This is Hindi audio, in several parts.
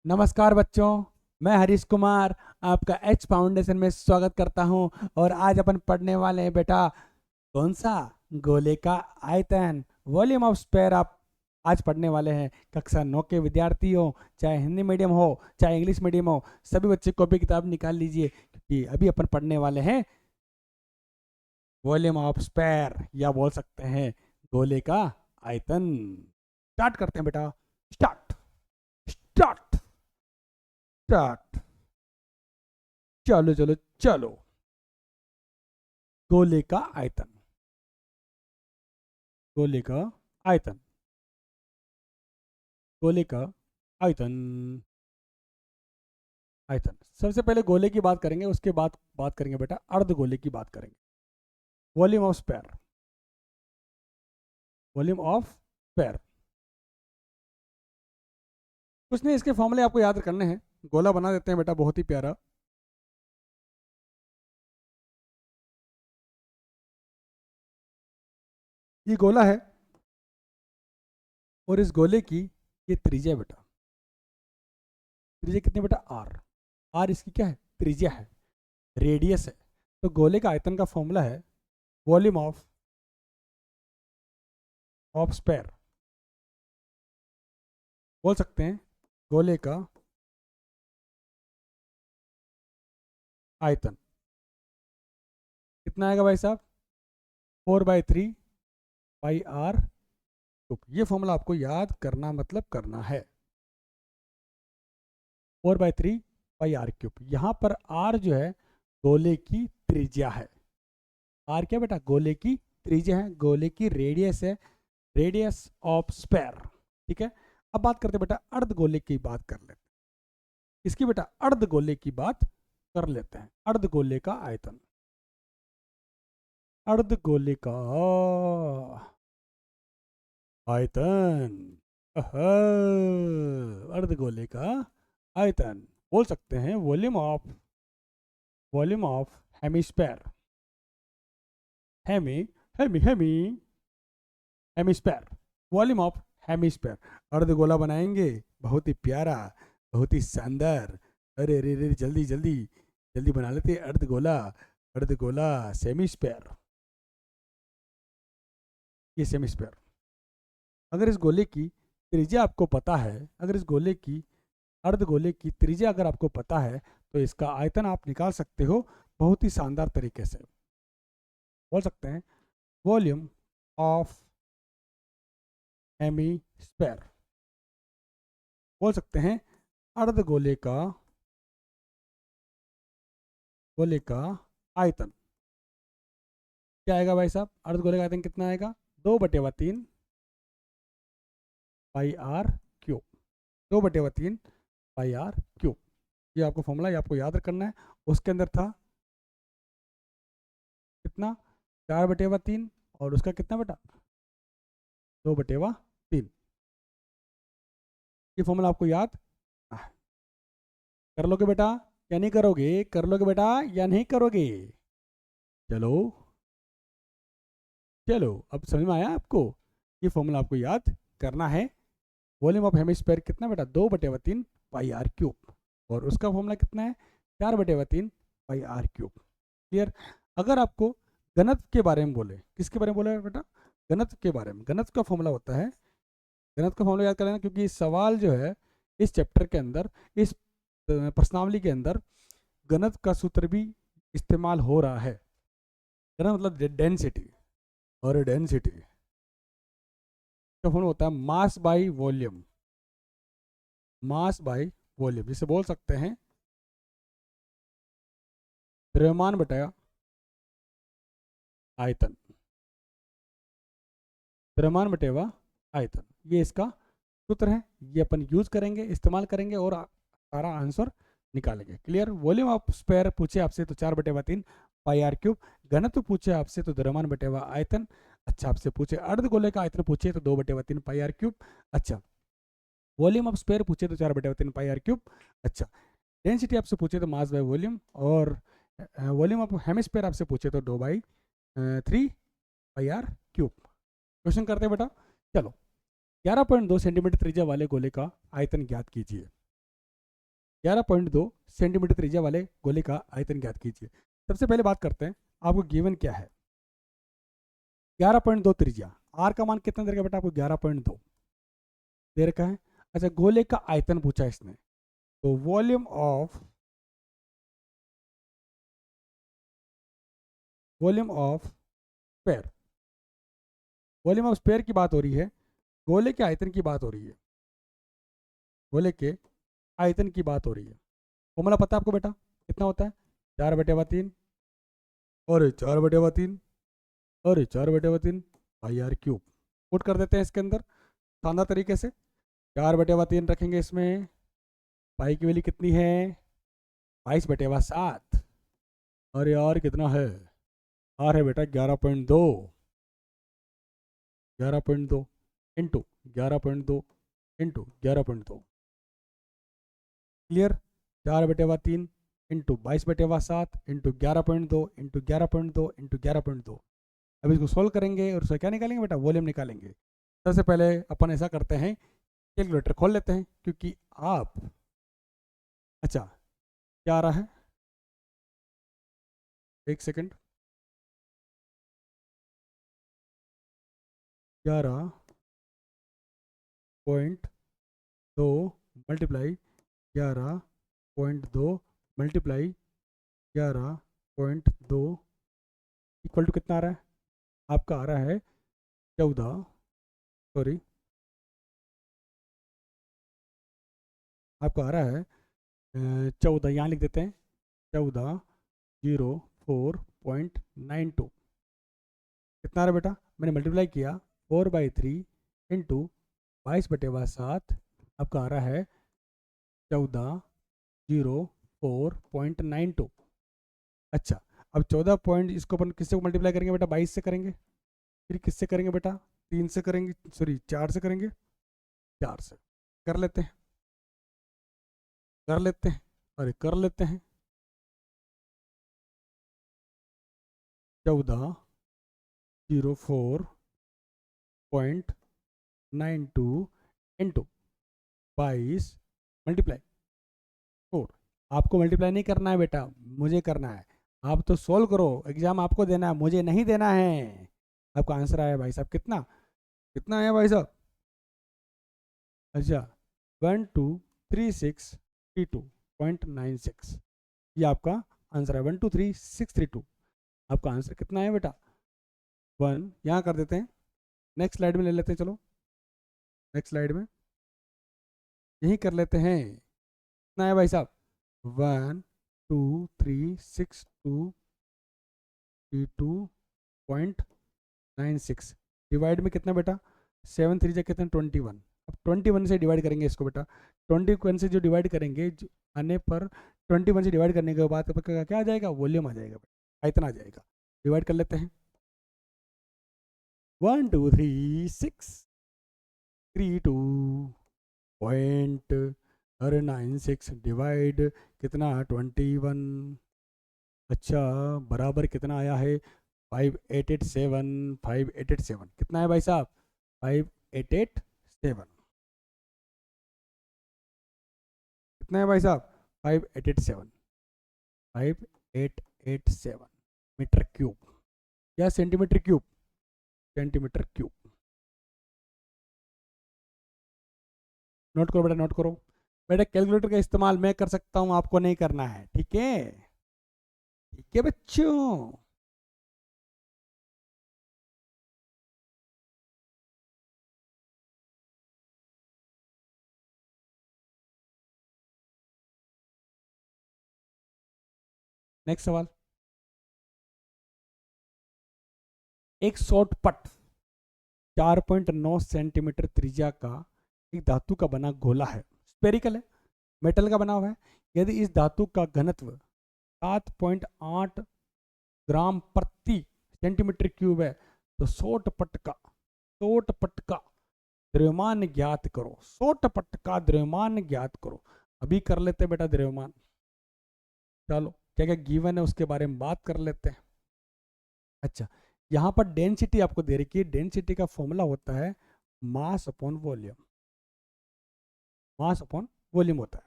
नमस्कार बच्चों। मैं हरीश कुमार आपका एच फाउंडेशन में स्वागत करता हूं। और आज अपन पढ़ने वाले हैं बेटा कौन सा गोले का आयतन, वॉल्यूम ऑफ स्फीयर। आप आज पढ़ने वाले हैं। कक्षा 9 के विद्यार्थी हो, चाहे हिंदी मीडियम हो चाहे इंग्लिश मीडियम हो, सभी बच्चे कॉपी किताब निकाल लीजिए क्योंकि अभी अपन पढ़ने वाले हैं वॉल्यूम ऑफ स्फीयर, या बोल सकते हैं गोले का आयतन। स्टार्ट करते हैं बेटा। Start start start. चलो चलो चलो। गोले का आयतन, गोले का आयतन, गोले का आयतन, आयतन। सबसे पहले गोले की बात करेंगे, उसके बाद बात करेंगे बेटा अर्ध गोले की बात करेंगे। Volume of sphere, volume of sphere. कुछ नहीं, इसके फॉर्मूले आपको याद करने हैं। गोला बना देते हैं बेटा, बहुत ही प्यारा। ये गोला है और इस गोले की ये त्रिज्या है बेटा। त्रिज्या कितनी बेटा? आर। आर इसकी क्या है? त्रिज्या है, रेडियस है। तो गोले का आयतन का फॉर्मूला है वॉल्यूम ऑफ स्फीयर। बोल सकते हैं गोले का आयतन कितना आएगा भाई साहब? 4/3 पाई आर क्यूब। ये फॉर्मूला आपको याद करना, मतलब करना है। 4/3 पाई आर क्यूब। यहाँ पर आर जो है गोले की त्रिज्या है। आर क्या बेटा? गोले की त्रिज्या है, गोले की रेडियस है, रेडियस ऑफ स्फीयर। ठीक है। अब बात करते हैं बेटा अर्ध गोले की बात कर लेते हैं। इसकी बेटा अर्ध गोले की बात कर लेते हैं। अर्ध गोले का आयतन, अर्ध गोले का आयतन, अर्धगोले का आयतन। बोल सकते हैं volume of hemisphere. Hemi hemi hemi hemisphere, volume of hemisphere. अर्धगोला बनाएंगे, बहुत ही प्यारा, बहुत ही शानदार। अरे अरे अरे, जल्दी जल्दी जल्दी बना लेते हैं अर्धगोला। अर्धगोला, सेमिस्फीयर। ये सेमिस्फीयर। अगर इस गोले की त्रिज्या आपको पता है, अगर इस गोले की अर्धगोले की त्रिज्या अगर आपको पता है, तो इसका आयतन आप निकाल सकते हो बहुत ही शानदार तरीके से। बोल सकते हैं वॉल्यूम ऑफ हेमिस्फीयर। बोल सकते हैं अर्धगोले का, गोले का आयतन क्या आएगा भाई साहब? अर्धगोले का आयतन कितना आएगा? 2/3 pi r cube. 2/3 pi r cube. ये आपको फॉर्मूला, ये आपको याद करना है। उसके अंदर था कितना? 4/3। और उसका कितना बेटा? 2/3। ये फॉर्मूला आपको याद कर लोगे बेटा या नहीं करोगे? कर लोगे बेटा या नहीं करोगे? चलो चलो, अब समझ में आया आपको? ये फॉर्मूला आपको याद करना है। वॉल्यूम ऑफ हेमिस्फीयर कितना बेटा? 2/3 पाई आर क्यूब। और उसका फॉर्मूला कितना है? 4/3 पाई आर क्यूब। क्लियर? अगर आपको घनत्व के बारे में बोले, किसके बारे में बोले बेटा? घनत्व के बारे में। घनत्व का फॉर्मूला होता है, घनत्व का फॉर्मूला याद कर लेना, क्योंकि सवाल जो है इस चैप्टर के अंदर, इस प्रश्नावली के अंदर घनत्व का सूत्र भी इस्तेमाल हो रहा है। घनत्व मतलब डेंसिटी, और डेंसिटी का फॉर्मूला होता है mass by volume. Mass by volume, जिसे बोल सकते हैं द्रव्यमान बटा आयतन। द्रव्यमान बटेवा आयतन, ये इसका सूत्र है। ये अपन यूज करेंगे, इस्तेमाल करेंगे और सारा आंसर निकालेंगे। क्लियर? वॉल्यूम ऑफ स्फीयर पूछे आपसे तो 4/3 पाई आर क्यूब। घनत्व पूछे आपसे तो द्रव्यमान बटेवा आयतन। अच्छा, आपसे पूछे अर्धगोले का आयतन पूछे तो 2/3 पाई आर क्यूब। अच्छा, वॉल्यूम ऑफ स्फीयर पूछे तो 4/3 पाई आर क्यूब। अच्छा, डेंसिटी आपसे पूछे तो मास बाय वॉल्यूम। और वॉल्यूम ऑफ हेमिस्फीयर आपसे पूछे तो 2/3 पाई आर क्यूब। क्वेश्चन करते हैं बेटा। चलो, 11.2 सेंटीमीटर त्रिज्या वाले गोले का आयतन ज्ञात कीजिए। 11.2 सेंटीमीटर त्रिज्या वाले गोले का आयतन ज्ञात कीजिए। सबसे पहले बात करते हैं, आपको गिवन क्या है। 11.2 त्रिज्या, आर का मान कितना दे रखा है बेटा आपको? 11.2 दे रखा है। अच्छा, गोले का आयतन पूछा है इसने, तो volume of sphere, volume of sphere की बात हो रही है, गोले के आयतन की बात हो रही है, गोले के आयतन की बात हो रही है। फॉर्मूला पता है आपको बेटा कितना होता है? 4/3 और 4/3 और 4/3 पाई आर क्यूब। पुट कर देते हैं इसके अंदर शानदार तरीके से। 4/3 रखेंगे इसमें, पाई की वैल्यू कितनी है? 22/7। और यार कितना है? आर है बेटा 11.2, 11.2 into 11.2 into 11.2। Clear? 4/3 into 22/7 into 11.2 into 11.2 into 11.2। अब इसको सोल्व करेंगे और उससे क्या निकालेंगे बेटा? वॉल्यूम निकालेंगे। सबसे पहले अपन ऐसा करते हैं, कैलकुलेटर खोल लेते हैं, क्योंकि आप, अच्छा क्या आ रहा है, एक second, 11.2 multiply 11.2 multiply 11.2 equal to कितना आ रहा है? आपका आ रहा है 14, सॉरी आपका आ रहा है 14, यहाँ लिख देते हैं 1404.92। कितना आ रहा है बेटा? मैंने मल्टीप्लाई किया 4/3 इंटू 22/7, आपका आ रहा है 1404.92। अच्छा, अब 14 पॉइंट इसको अपन किससे मल्टीप्लाई करेंगे बेटा? 22 से करेंगे। फिर किससे करेंगे बेटा? 3 से करेंगे, सॉरी 4 से करेंगे, 4 से कर लेते हैं, कर लेते हैं, अरे कर लेते हैं। 1404.92 इंटू 22 मल्टीप्लाई 4। आपको मल्टीप्लाई नहीं करना है बेटा, मुझे करना है। आप तो सोल्व करो, एग्जाम आपको देना है, मुझे नहीं देना है। आपका आंसर आया भाई साहब कितना? कितना आया भाई साहब? अच्छा, 123632.96, ये आपका आंसर है। 123632, आपका आंसर कितना है बेटा? 1। यहाँ कर देते हैं, नेक्स्ट स्लाइड में ले लेते हैं, चलो नेक्स्ट स्लाइड में यही कर लेते हैं। कितना है भाई साहब? 123632.96 डिवाइड में कितना बेटा? 7 3 जा कितना? 21। अब 21 से डिवाइड करेंगे इसको बेटा। 21 से जो डिवाइड करेंगे, आने पर 21 से डिवाइड करने के बाद क्या आ जाएगा? वॉल्यूम आ जाएगा बेटा, इतना आ जाएगा। डिवाइड कर लेते हैं, 123632.96 डिवाइड कितना? 21। अच्छा, बराबर कितना आया है? 5887, 5887। कितना है भाई साहब? 5887। कितना है भाई साहब? 5887, 5887 मीटर क्यूब या centimetre cube? Centimetre cube. Note करो बेटा, नोट करो बेटा। कैलकुलेटर का इस्तेमाल मैं कर सकता हूं, आपको नहीं करना है, ठीक है? ठीक है बच्चों। नेक्स्ट सवाल, एक शॉर्ट पट 4.9 सेंटीमीटर त्रिज्या का एक धातु का बना गोला है, स्पेरिकल है, मेटल का बना हुआ है। यदि इस धातु का घनत्व 7.8 ग्राम प्रति सेंटीमीटर क्यूब है, तो शॉर्ट पट का द्रव्यमान ज्ञात करो। शॉर्ट पट का द्रव्यमान ज्ञात करो। अभी कर लेते हैं बेटा द्रव्यमान। चलो, क्या क्या गिवन है उसके बारे में बात कर लेते हैं। अच्छा, यहाँ पर डेंसिटी आपको दे रखी है। डेंसिटी का फॉर्मूला होता है mass upon volume, mass upon volume होता है।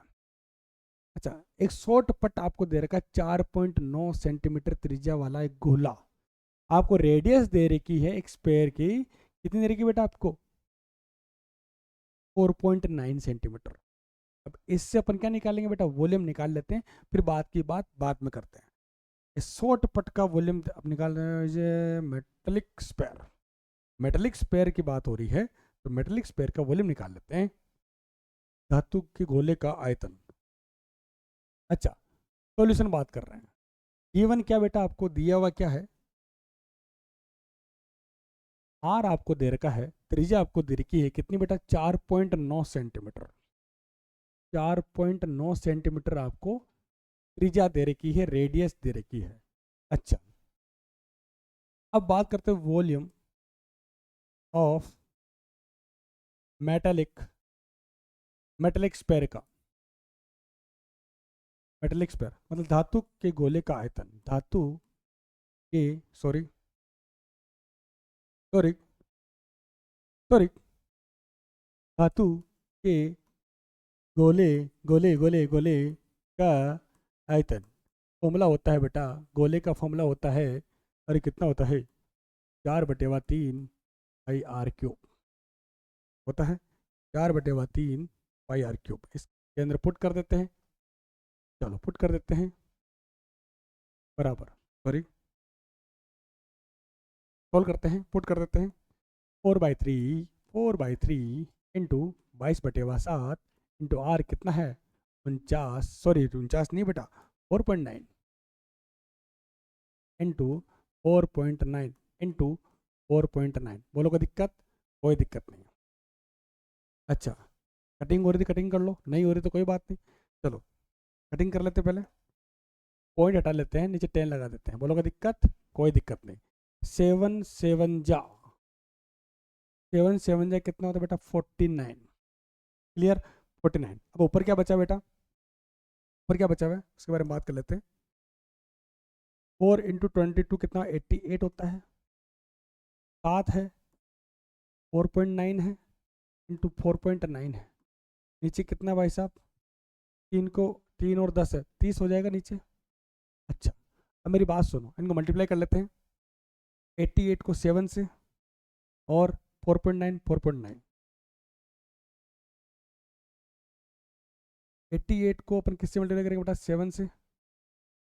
अच्छा, एक शॉर्ट पट आपको दे रखा है 4.9 सेंटीमीटर त्रिज्या वाला एक गोला, आपको रेडियस दे रखी है एक स्पेयर की, कितनी दे रखी बेटा आपको? 4.9 सेंटीमीटर। अब इससे अपन क्या निकालेंगे बेटा? वॉल्यूम निकाल लेते हैं, फिर बात की बात बाद में करते हैं। इस शॉर्ट पट का वॉल्यूम अब निकाल रहे हैं, ये मेटेलिक स्पेयर, मेटेलिक स्पेयर की बात हो रही है, तो मेटेलिक स्पेयर का वॉल्यूम निकाल लेते हैं। धातु के गोले का आयतन। अच्छा, सॉल्यूशन बात कर रहे हैं। गिवन क्या बेटा आपको दिया हुआ क्या है? आर आपको दे रखा है, त्रिज्या आपको दे रखी है कितनी बेटा? 4.9 सेंटीमीटर। 4.9 सेंटीमीटर आपको त्रिज्या दे रखी है, रेडियस दे रखी है। अच्छा, अब बात करते हैं volume of metallic, metallic sphere का। मेटेलिक स्पेयर मतलब धातु के गोले का आयतन, धातु के, सॉरी सॉरी सॉरी, धातु के गोले गोले गोले गोले का आयतन। फॉर्मूला होता है बेटा, गोले का फॉर्मूला होता है, अरे कितना होता है? 4/3 πr³ होता है। 4/3 πr³। इसके अंदर पुट कर देते हैं, चलो पुट कर देते हैं, बराबर, सॉरी सॉल्व करते हैं, पुट कर देते हैं। 4/3 इंटू 22/7 इंटू आर कितना है? 49, सॉरी 49 नहीं बेटा, 4.9 इंटू 4.9 इंटू 4.9। बोलो कोई दिक्कत? कोई दिक्कत नहीं। अच्छा, कटिंग हो रही थी कटिंग कर लो, नहीं हो रही तो कोई बात नहीं, चलो कटिंग कर लेते, पहले पॉइंट हटा लेते हैं, नीचे 10 लगा देते हैं। बोलो कोई दिक्कत? कोई दिक्कत नहीं। 7 7 जा, 7 7 जा कितना होता है बेटा? 49। क्लियर? 49। अब ऊपर क्या बचा बेटा? ऊपर क्या बचा हुआ है उसके बारे में बात कर लेते हैं। 4 × 22 कितना? 88 होता है। 7 है, 4.9 है, इंटू 4.9 है। नीचे कितना भाई साहब? 3 को 3 और 10 है, 30 हो जाएगा नीचे। अच्छा, अब मेरी बात सुनो, इनको मल्टीप्लाई कर लेते हैं। 88 को 7 से और 4.9 4.9। 88 को अपन किससे मल्टीप्लाई करेंगे बेटा? 7 से,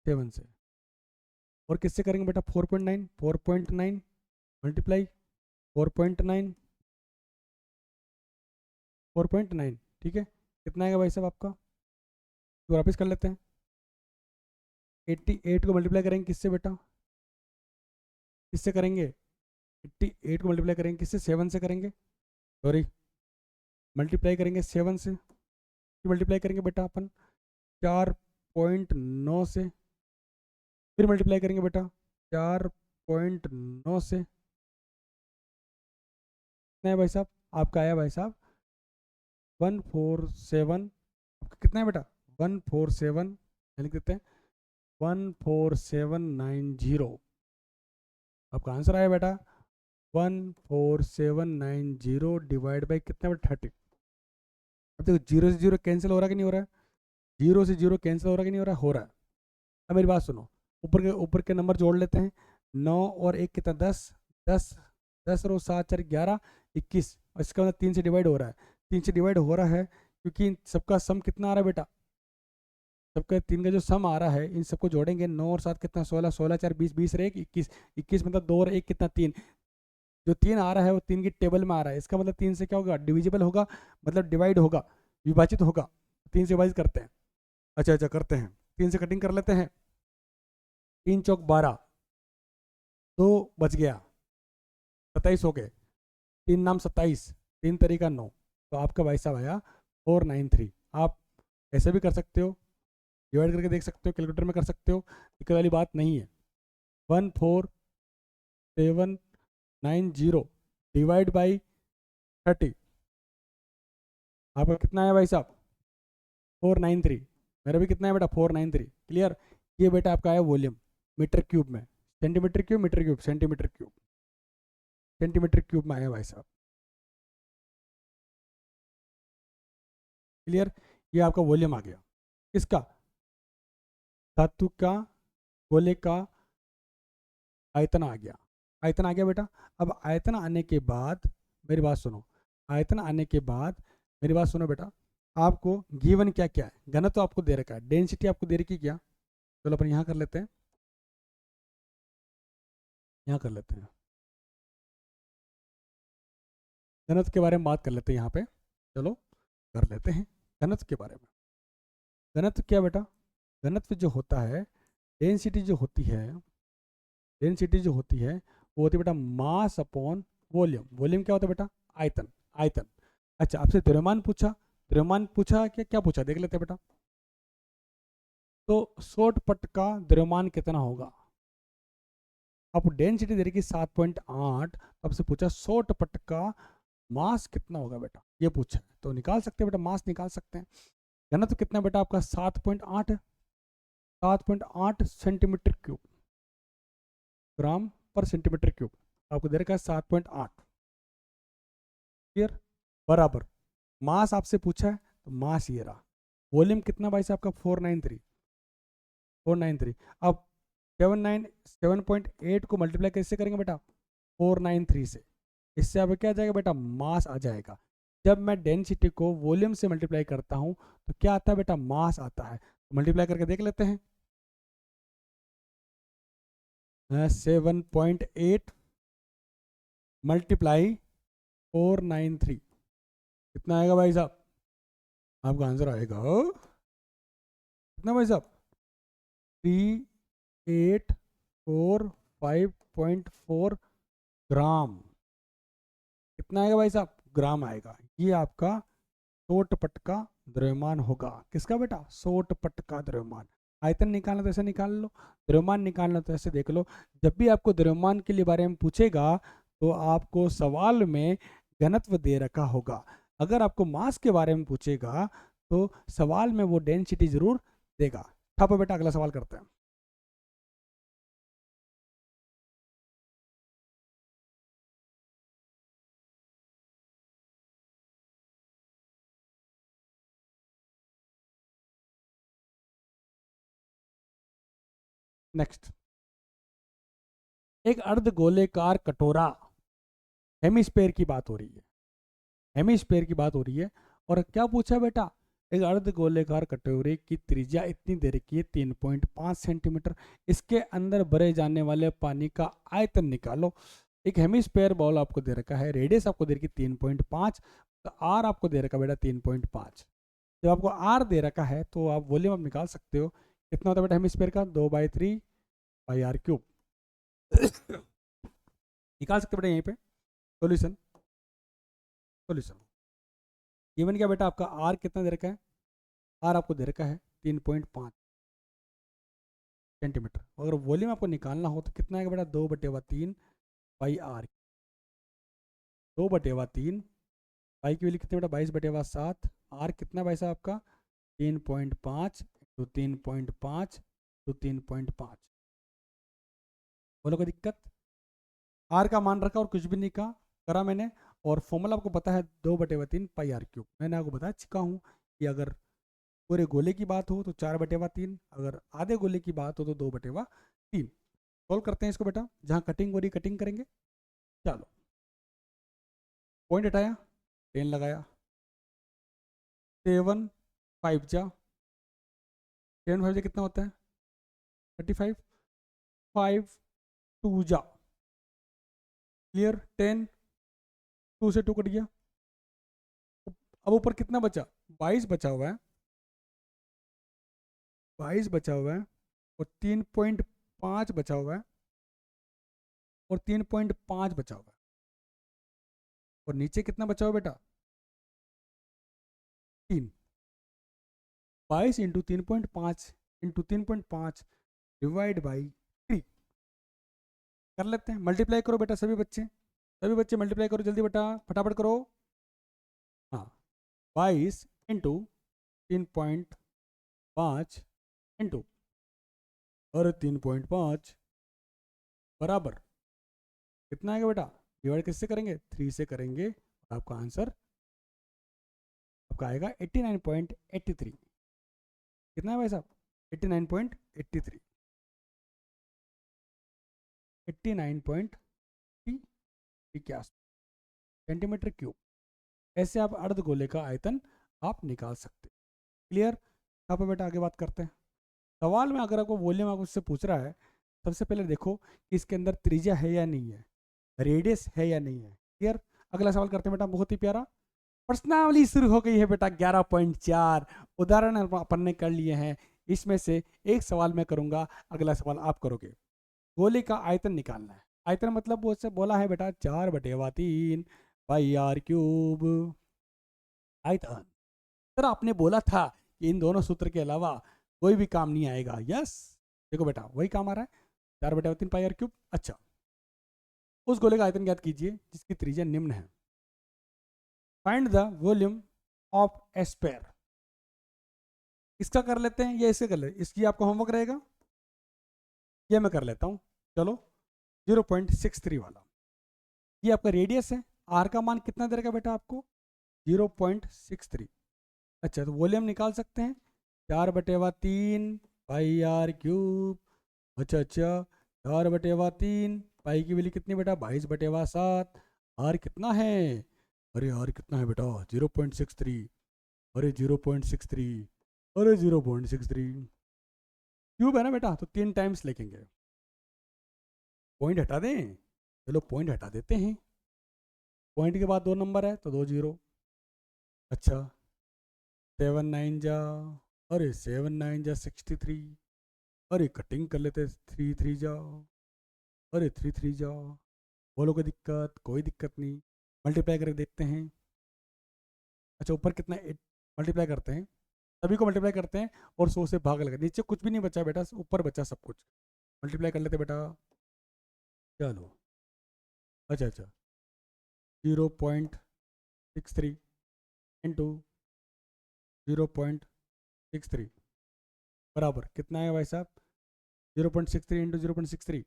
7 से। और किससे करेंगे बेटा? 4.9 4.9 मल्टीप्लाई 4.9 4.9। ठीक है, कितना आएगा भाई साहब आपका? तो वापस कर लेते हैं। 88 को मल्टीप्लाई करेंगे किससे बेटा? किससे करेंगे? 88 को मल्टीप्लाई करेंगे किससे? 7 से करेंगे, सॉरी मल्टीप्लाई करेंगे 7 से। मल्टीप्लाई करेंगे बेटा अपन 4.9 से, फिर मल्टीप्लाई करेंगे बेटा 4.9 से। कितना है भाई साहब? आपका आया भाई साहब 147। आपका कितना है बेटा? 147, लिख देते हैं 14790। आपका आंसर आया बेटा 14790 डिवाइड बाई कितना बेटा? 30। अब देखो, जीरो से जीरो कैंसिल हो रहा कि नहीं हो रहा है? जीरो से जीरो कैंसिल हो रहा कि नहीं हो रहा है? हो रहा है। अब मेरी बात सुनो, ऊपर के नंबर जोड़ लेते हैं। 9 और 1 कितना? 10, 10 10 और 7 4 11 21। और इसका मतलब 3 से डिवाइड हो रहा है। 3 से डिवाइड हो रहा है क्योंकि इन सबका सम कितना आ रहा है बेटा? सबका 3 का जो सम आ रहा है, इन सबको जोड़ेंगे। 9 और 7 कितना? 16, 16 4 20, 20 और 1 21, 21 मतलब 2 और 1 कितना? 3। जो 3 आ रहा है वो 3 की टेबल में आ रहा है, इसका मतलब 3 से क्या होगा? डिविजिबल होगा, मतलब डिवाइड होगा, विभाजित होगा। 3 से विभाजित करते हैं। अच्छा अच्छा करते हैं, 3 से कटिंग कर लेते हैं। 3 चौक 12, 2 बच गया, 27 हो गए। 3 नाम 27, 3 तरीका 9। तो आपका भाई साहब आया 493। आप ऐसे भी कर सकते हो, डिवाइड करके देख सकते हो, कैलकुलेटर में कर सकते हो, दिक्कत वाली बात नहीं है। 14790 डिवाइड बाई 30, आपका कितना है भाई साहब? 493। मेरा भी कितना है बेटा? 493। क्लियर? ये बेटा आपका आया वॉल्यूम मीटर क्यूब में, centimetre cube metre cube centimetre cube, centimetre cube में आया भाई साहब। क्लियर? ये आपका वॉल्यूम आ गया। इसका धातु का गोले का आयतन आ गया, आयतन आ गया बेटा। अब आयतन आने के बाद मेरी बात सुनो, आयतन आने के बाद मेरी बात सुनो बेटा, आपको गिवन क्या क्या है, घनत्व तो आपको दे रखा है, डेंसिटी आपको दे रखी क्या। चलो अपन यहाँ कर लेते हैं, यहाँ कर लेते हैं, घनत्व के बारे में बात कर लेते हैं यहाँ पे। चलो कर लेते हैं घनत्व के बारे में। घनत्व क्या बेटा, घनत्व जो होता है, डेंसिटी जो होती है, डेंसिटी जो होती है वो होती है बेटा मास अपॉन वॉल्यूम। वॉल्यूम क्या होता है बेटा, आयतन, आयतन। अच्छा आपसे द्रव्यमान पूछा, द्रव्यमान पूछा क्या, क्या पूछा देख लेते हैं बेटा। तो 100 पट का द्रव्यमान कितना होगा, आपको डेंसिटी दे रही 7.8, तो आपसे पूछा 100 पट का मास कितना होगा बेटा, ये पूछा है। तो निकाल सकते हैं बेटा, मास निकाल सकते हैं। घनत्व कितना बेटा आपका 7.8 है, 7.8 सेंटीमीटर क्यूब, ग्राम पर सेंटीमीटर क्यूब, आपको दे रखा है 7.8। क्लियर, बराबर मास आपसे पूछा है तो मास ये रहा। वॉल्यूम कितना भाई साहब आपका 493, 493। अब 7.8 को मल्टीप्लाई कैसे करेंगे बेटा, 493 से, इससे अब क्या आ जाएगा बेटा, मास आ जाएगा। जब मैं डेंसिटी को वॉल्यूम से मल्टीप्लाई करता हूं तो क्या आता है बेटा, मास आता है। मल्टीप्लाई करके देख लेते हैं, 7.8 मल्टीप्लाई 493, कितना आएगा भाई साहब, आपका आंसर आएगा कितना भाई साहब, 3845.4 ग्राम। कितना आएगा भाई साहब, ग्राम आएगा। ये आपका 100 पट का द्रव्यमान होगा। किसका बेटा, 100 पट का द्रव्यमान। आयतन निकालना तो ऐसे निकाल लो, द्रव्यमान निकालना तो ऐसे देख लो। जब भी आपको द्रव्यमान के लिए बारे में पूछेगा तो आपको सवाल में घनत्व दे रखा होगा। अगर आपको मास के बारे में पूछेगा तो सवाल में वो डेंसिटी जरूर देगा। ठप बेटा, अगला सवाल करते हैं। नेक्स्ट, एक अर्ध गोलेकार कटोरा, हेमिस्फेयर की बात हो रही है, हेमिस्फेयर की बात हो रही है। और क्या पूछा बेटा, एक अर्ध गोलेकार कटोरे की त्रिज्या इतनी दे रखी है 3.5 सेंटीमीटर, इसके अंदर भरे जाने वाले पानी का आयतन निकालो। एक हेमिस्फेयर बॉल आपको दे रखा है, रेडियस आपको दे रखी 3.5, तो आर आपको दे रखा बेटा 3.5। जब आपको आर दे रखा है तो आप वॉल्यूम आप निकाल सकते हो, कितना होता है बेटा हेमिस्फेयर का, 2/3 पाई आर क्यूब। निकाल सकते बेटा यहीं पे। सॉल्यूशन, सॉल्यूशन गिवन क्या बेटा, आपका आर कितना दे रखा है, आर आपको दे रखा है 3.5 सेंटीमीटर। अगर वॉल्यूम आपको निकालना हो तो कितना आएगा बेटा, 2/3 पाई आर, 2/3 पाई की वैल्यू कितनी बेटा, 22/7। आर कितना भाई साहब आपका 3.5 तो 3.5 तो 3.5। बोलो कोई दिक्कत, आर का मान रखा और कुछ भी नहीं कहा करा मैंने। और फॉर्मूला आपको पता है 2/3 पाई आर क्यूब, मैंने आपको बता चुका हूँ कि अगर पूरे गोले की बात हो तो 4/3, अगर आधे गोले की बात हो तो 2/3। सॉल्व करते हैं इसको बेटा, जहाँ कटिंग हो रही कटिंग करेंगे। चलो पॉइंट हटाया, 10 लगाया, 7 5 जा, 7 5 जा कितना होता है 35, 5 2 जा, क्लियर, 10 2 से 2 कट गया। अब ऊपर कितना बचा, 22 बचा हुआ है, 22 बचा हुआ है, और 3.5 बचा हुआ है, और 3.5 बचा हुआ है, और नीचे कितना बचा हुआ बेटा 3। 22 इंटू 3.5 इंटू 3.5 डिवाइड बाई 3 कर लेते हैं। मल्टीप्लाई करो बेटा, सभी बच्चे, सभी बच्चे मल्टीप्लाई करो जल्दी बेटा, फटाफट करो। हाँ, 22 इंटू 3.5 इंटू और 3.5 बराबर कितना आएगा बेटा, डिवाइड किससे करेंगे, 3 से करेंगे, और आपका आंसर आपका आएगा 89.83। कितना है भाई साहब, 89.83 89.83 के आसपास सेंटीमीटर क्यूब। ऐसे आप अर्ध गोले का आयतन आप निकाल सकते। क्लियर? यहाँ पर बेटा आगे बात करते हैं। सवाल में अगर आपको वॉल्यूम आपको उससे पूछ रहा है, सबसे पहले देखो कि इसके अंदर त्रिज्या है या नहीं है, रेडियस है या नहीं है। क्लियर? अगला सवाल करते हैं बेटा, बहुत ही प्यारा। प्रश्नावली शुरू हो गई है बेटा 11.4 उदाहरण अपन ने कर लिए हैं। इसमें से एक सवाल मैं करूंगा, अगला सवाल आप करोगे। गोले का आयतन निकालना है। आयतन मतलब वो से बोला है बेटा 4/3 पाई आर क्यूब आयतन। सर आपने बोला था कि इन दोनों सूत्र के अलावा कोई भी काम नहीं आएगा। यस, देखो बेटा वही काम आ रहा है, 4/3 पाई आर क्यूब। अच्छा, उस गोले का आयतन ज्ञात कीजिए जिसकी त्रिज्या निम्न है। Find the volume of A sphere. इसका कर लेते हैं या इससे कर लेते हैं? इसकी आपको होमवर्क रहेगा, ये मैं कर लेता हूँ। चलो 0.63 वाला, ये आपका रेडियस है। आर का मान कितना दे रखा बेटा आपको? 0.63। अच्छा, तो वॉल्यूम निकाल सकते हैं 4/3 पाई आर क्यूब। अच्छा, 4/3 पाई की वैल्यू कितनी बेटा? 22/7। आर कितना है? अरे आर कितना है बेटा? 0.63। अरे 0.63, अरे 0.63 क्यूब है ना बेटा, तो 3 टाइम्स लिखेंगे। पॉइंट हटा दें? चलो पॉइंट हटा देते हैं। पॉइंट के बाद 2 नंबर है तो 2 0। अच्छा, 7 9 जा, अरे 7 9 जा 63। अरे कटिंग कर लेते, 3 3 जाओ, अरे 3 3 जाओ। बोलो कोई दिक्कत? कोई दिक्कत नहीं। मल्टीप्लाई करके देखते हैं। अच्छा, ऊपर कितना 8 मल्टीप्लाई करते हैं, सभी को मल्टीप्लाई करते हैं और 100 से भाग लगा। नीचे कुछ भी नहीं बचा बेटा, ऊपर बचा सब कुछ। मल्टीप्लाई कर लेते बेटा। चलो, अच्छा अच्छा, 0.63 इंटू 0.63 बराबर कितना है भाई साहब? 0.63 इंटू 0.63।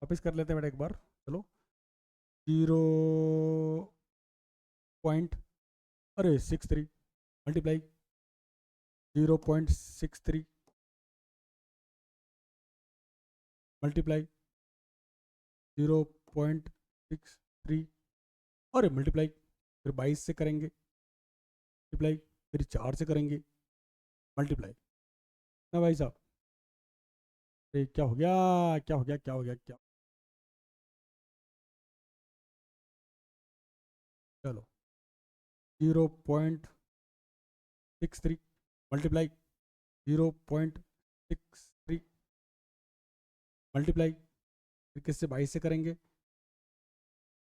वापिस कर लेते हैं बेटा एक बार। चलो, 0. अरे 63 मल्टीप्लाई 0.63 मल्टीप्लाई 0.63, अरे मल्टीप्लाई फिर 22 से करेंगे, मल्टीप्लाई फिर 4 से करेंगे, मल्टीप्लाई ना भाई साहब। अरे क्या हो गया? क्या हो गया? क्या हो गया? क्या? चलो 0.63 मल्टीप्लाई 0.63 मल्टीप्लाई फिर किससे? 22 से करेंगे,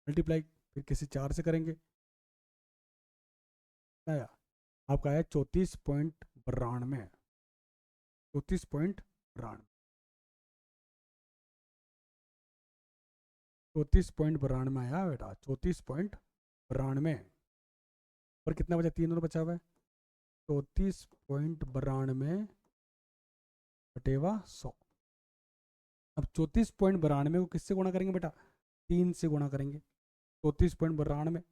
मल्टीप्लाई फिर किसी 4 से करेंगे। आया आपका आया 34.92। 34.92 34.92 आया बेटा, 34.92। और कितना बचा? 3 और बचा हुआ है। 34.92 बटेवा 100। अब 34.92 को किससे गुणा करेंगे बेटा? 3 से गुणा करेंगे। 34.92,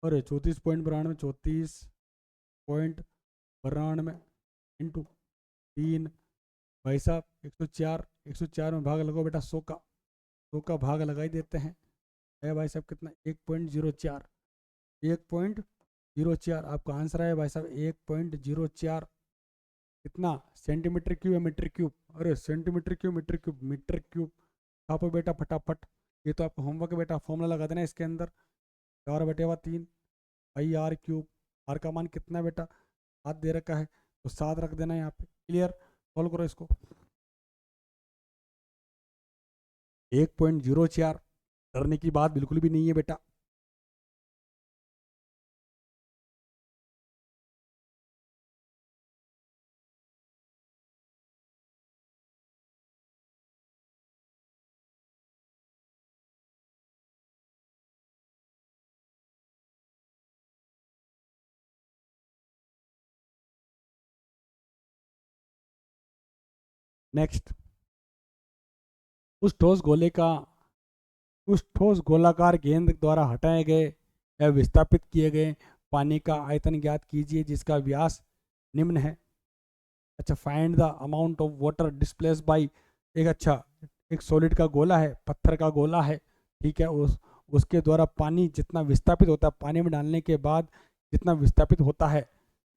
अरे 34.92, 34.92 इंटू 3 भाई साहब 104। 104 में भाग लगाओ बेटा 100 का, 100 का भाग लगा ही देते हैं। है भाई साहब कितना? 1.04। 1.04 आपका आंसर है भाई साहब, 1.04। कितना? सेंटीमीटर क्यूब या मीटर क्यूब? अरे centimetre cube, metre cube, metre cube. छापो बेटा फटाफट, ये तो आपका होमवर्क है बेटा। फॉर्मूला लगा देना इसके अंदर, 4/3 पाई आर क्यूब। आर का मान कितना है बेटा? 7 दे रखा है तो 7 रख देना यहाँ पे। क्लियर? सॉल्व करो इसको। 1.04, डरने की बात बिल्कुल भी नहीं है बेटा। नेक्स्ट, उस ठोस गोलाकार गेंद द्वारा हटाए गए या विस्थापित किए गए पानी का आयतन ज्ञात कीजिए जिसका व्यास निम्न है। अच्छा, find the amount of water displace by, एक अच्छा एक सॉलिड का गोला है, पत्थर का गोला है, ठीक है, उसके द्वारा पानी जितना विस्थापित होता है, पानी में डालने के बाद जितना विस्थापित होता है,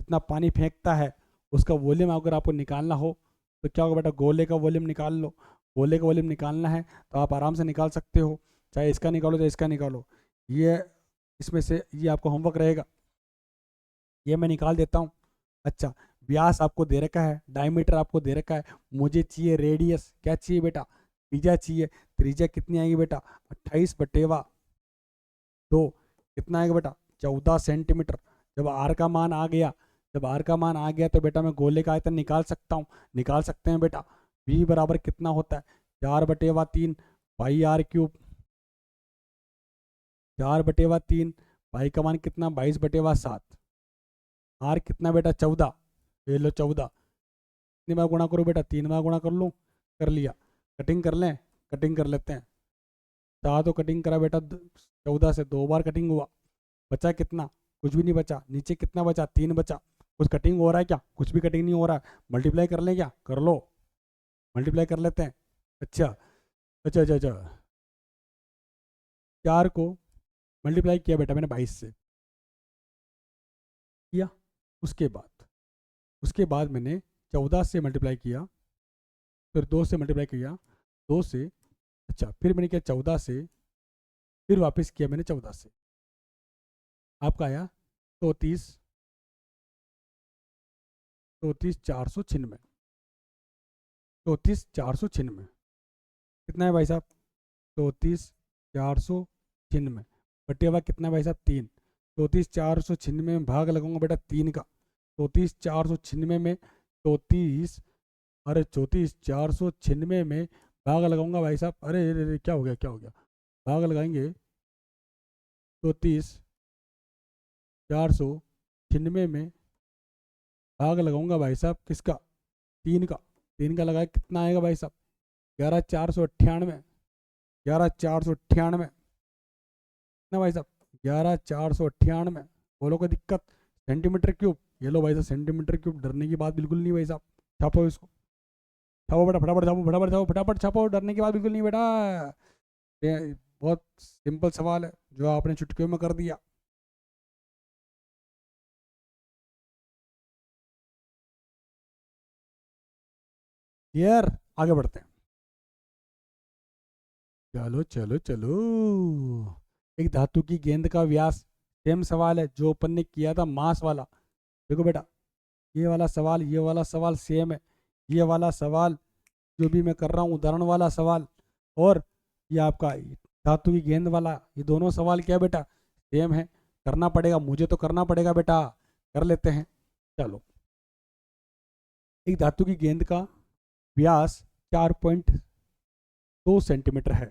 जितना पानी फेंकता है, उसका वॉल्यूम अगर आपको निकालना हो तो क्या होगा बेटा, गोले का वॉल्यूम निकाल लो। गोले का वॉल्यूम निकालना है तो आप आराम से निकाल सकते हो, चाहे इसका निकालो चाहे इसका निकालो। ये इसमें से ये आपको होमवर्क रहेगा, ये मैं निकाल देता हूँ। अच्छा, व्यास आपको दे रखा है, डायमीटर आपको दे रखा है, मुझे चाहिए रेडियस, क्या चाहिए बेटा, त्रिज्या चाहिए। त्रिज्या कितनी आएगी बेटा, 28/2, कितना आएगा बेटा, 14 सेंटीमीटर। जब आर का मान आ गया, जब आर का मान आ गया तो बेटा मैं गोले का आयतन निकाल सकता हूँ, निकाल सकते हैं बेटा। v बराबर कितना होता है, 4/3 पाई आर क्यूब, 4/3 पाई का मान कितना, 22/7, आर कितना बेटा, 14, ये लो 14, कितनी बार गुणा करो बेटा, 3 बार गुणा कर लूँ, कर लिया। कटिंग कर लें, कटिंग कर लेते हैं। 4 तो कटिंग करा बेटा, 14 से 2 बार कटिंग हुआ, बचा कितना, कुछ भी नहीं बचा। नीचे कितना बचा, 3 बचा। कुछ कटिंग हो रहा है क्या, कुछ भी कटिंग नहीं हो रहा है। मल्टीप्लाई कर लें क्या, कर लो, मल्टीप्लाई कर लेते हैं। अच्छा अच्छा अच्छा अच्छा, 4 को मल्टीप्लाई किया बेटा मैंने 22 से किया, उसके बाद मैंने 14 से मल्टीप्लाई किया, फिर 2 से मल्टीप्लाई किया, 2 से, अच्छा फिर मैंने किया 14 से, फिर वापस किया मैंने 14 से, आपका आया 34, 34,496, 34,496, कितना है भाई साहब, 34,496, बटे हुआ कितना है भाई साहब, 3। 34,496 में भाग लगाऊंगा बेटा 3 का, 34,496 में 34, अरे 34,496 में भाग लगाऊंगा भाई साहब, अरे अरे अरे, क्या हो गया क्या हो गया, भाग लगाएंगे 34,496 में भाग लगाऊंगा भाई साहब किसका, 3 का, 3 का लगाए कितना आएगा भाई साहब, 11,498, 11,498, कितना भाई साहब, 11,498, बोलो कोई दिक्कत, सेंटीमीटर क्यूब, ये लो भाई साहब सेंटीमीटर क्यूब, डरने की बात बिल्कुल नहीं भाई साहब। छापो इसको, छापो बेटा, फटाफट छापो, फटाफट छापो, फटाफट छापो, डरने की बात बिल्कुल नहीं बेटा। ये बहुत सिंपल सवाल है जो आपने चुटकियों में कर दिया। यार आगे बढ़ते हैं, चलो चलो चलो। एक धातु की गेंद का व्यास, सेम सवाल है जो अपन ने किया था मास वाला। देखो बेटा, ये वाला सवाल, ये वाला सवाल सेम है, ये वाला सवाल जो भी मैं कर रहा हूँ उदाहरण वाला सवाल, और ये आपका धातु की गेंद वाला, ये दोनों सवाल क्या है बेटा, सेम है। करना पड़ेगा, मुझे तो करना पड़ेगा बेटा, कर लेते हैं। चलो, एक धातु की गेंद का व्यास 4.2 सेंटीमीटर है।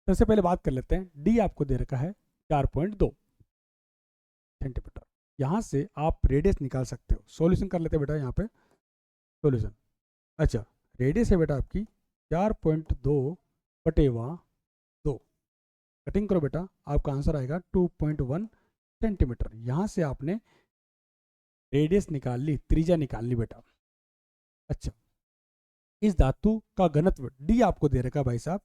सबसे पहले बात कर लेते हैं, डी आपको दे रखा है 4.2 सेंटीमीटर। यहाँ से आप रेडियस निकाल सकते हो, सॉल्यूशन कर लेते हैं बेटा, यहाँ पे सॉल्यूशन। अच्छा, रेडियस है बेटा आपकी 4.2 बटेवा 2, कटिंग करो बेटा, आपका आंसर आएगा 2.1 सेंटीमीटर। यहाँ से आपने रेडियस निकाल ली, त्रिज्या निकाल ली बेटा। अच्छा, इस धातु का घनत्व डी आपको दे रखा है भाई साहब,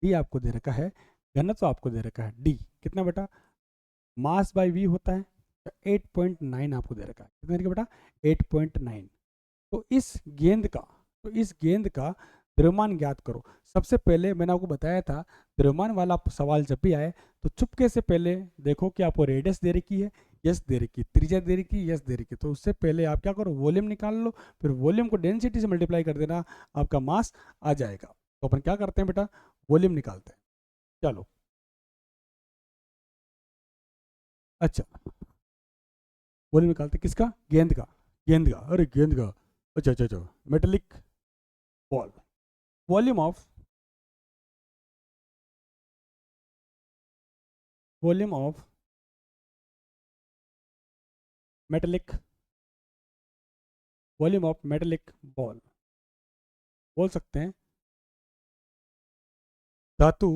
डी आपको दे रखा है, घनत्व आपको दे रखा है डी कितना बेटा, मास बाय वी होता है, 8.9 आपको दे रखा है, कितना दे रखा बेटा, 8.9। तो इस गेंद का द्रव्यमान ज्ञात करो। सबसे पहले मैंने आपको बताया था, द्रव्यमान वाला सवाल जब भी आए तो चुपके से पहले देखो कि आपको रेडियस दे रखी है, यस दे रखी, त्रिज्या दे रखी, यस दे रखी, तो उससे पहले आप क्या करो, वॉल्यूम निकाल लो, फिर वॉल्यूम को डेंसिटी से मल्टीप्लाई कर देना, आपका मास आ जाएगा। तो अपन क्या करते हैं बेटा, वॉल्यूम निकालते हैं। चलो, अच्छा वॉल्यूम निकालते हैं किसका, गेंद का, गेंद का, अरे गेंद का, अच्छा अच्छा अच्छा, metallic ball, volume of, volume of metallic, volume of metallic ball, बोल सकते हैं धातु,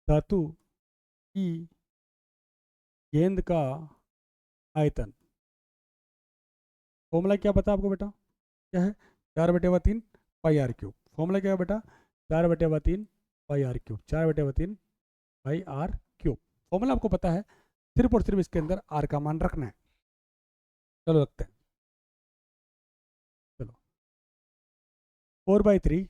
धातु की गेंद का आयतन, फॉर्मूला क्या पता आपको बेटा, क्या है, 4/3 पाई आर क्यूब। फॉर्मूला क्या है बेटा, 4/3 pi r cube, 4/3 pi r cube. Formula आपको पता है, सिर्फ और सिर्फ इसके अंदर आर का मान रखना है। चलो रखते हैं। चलो 4/3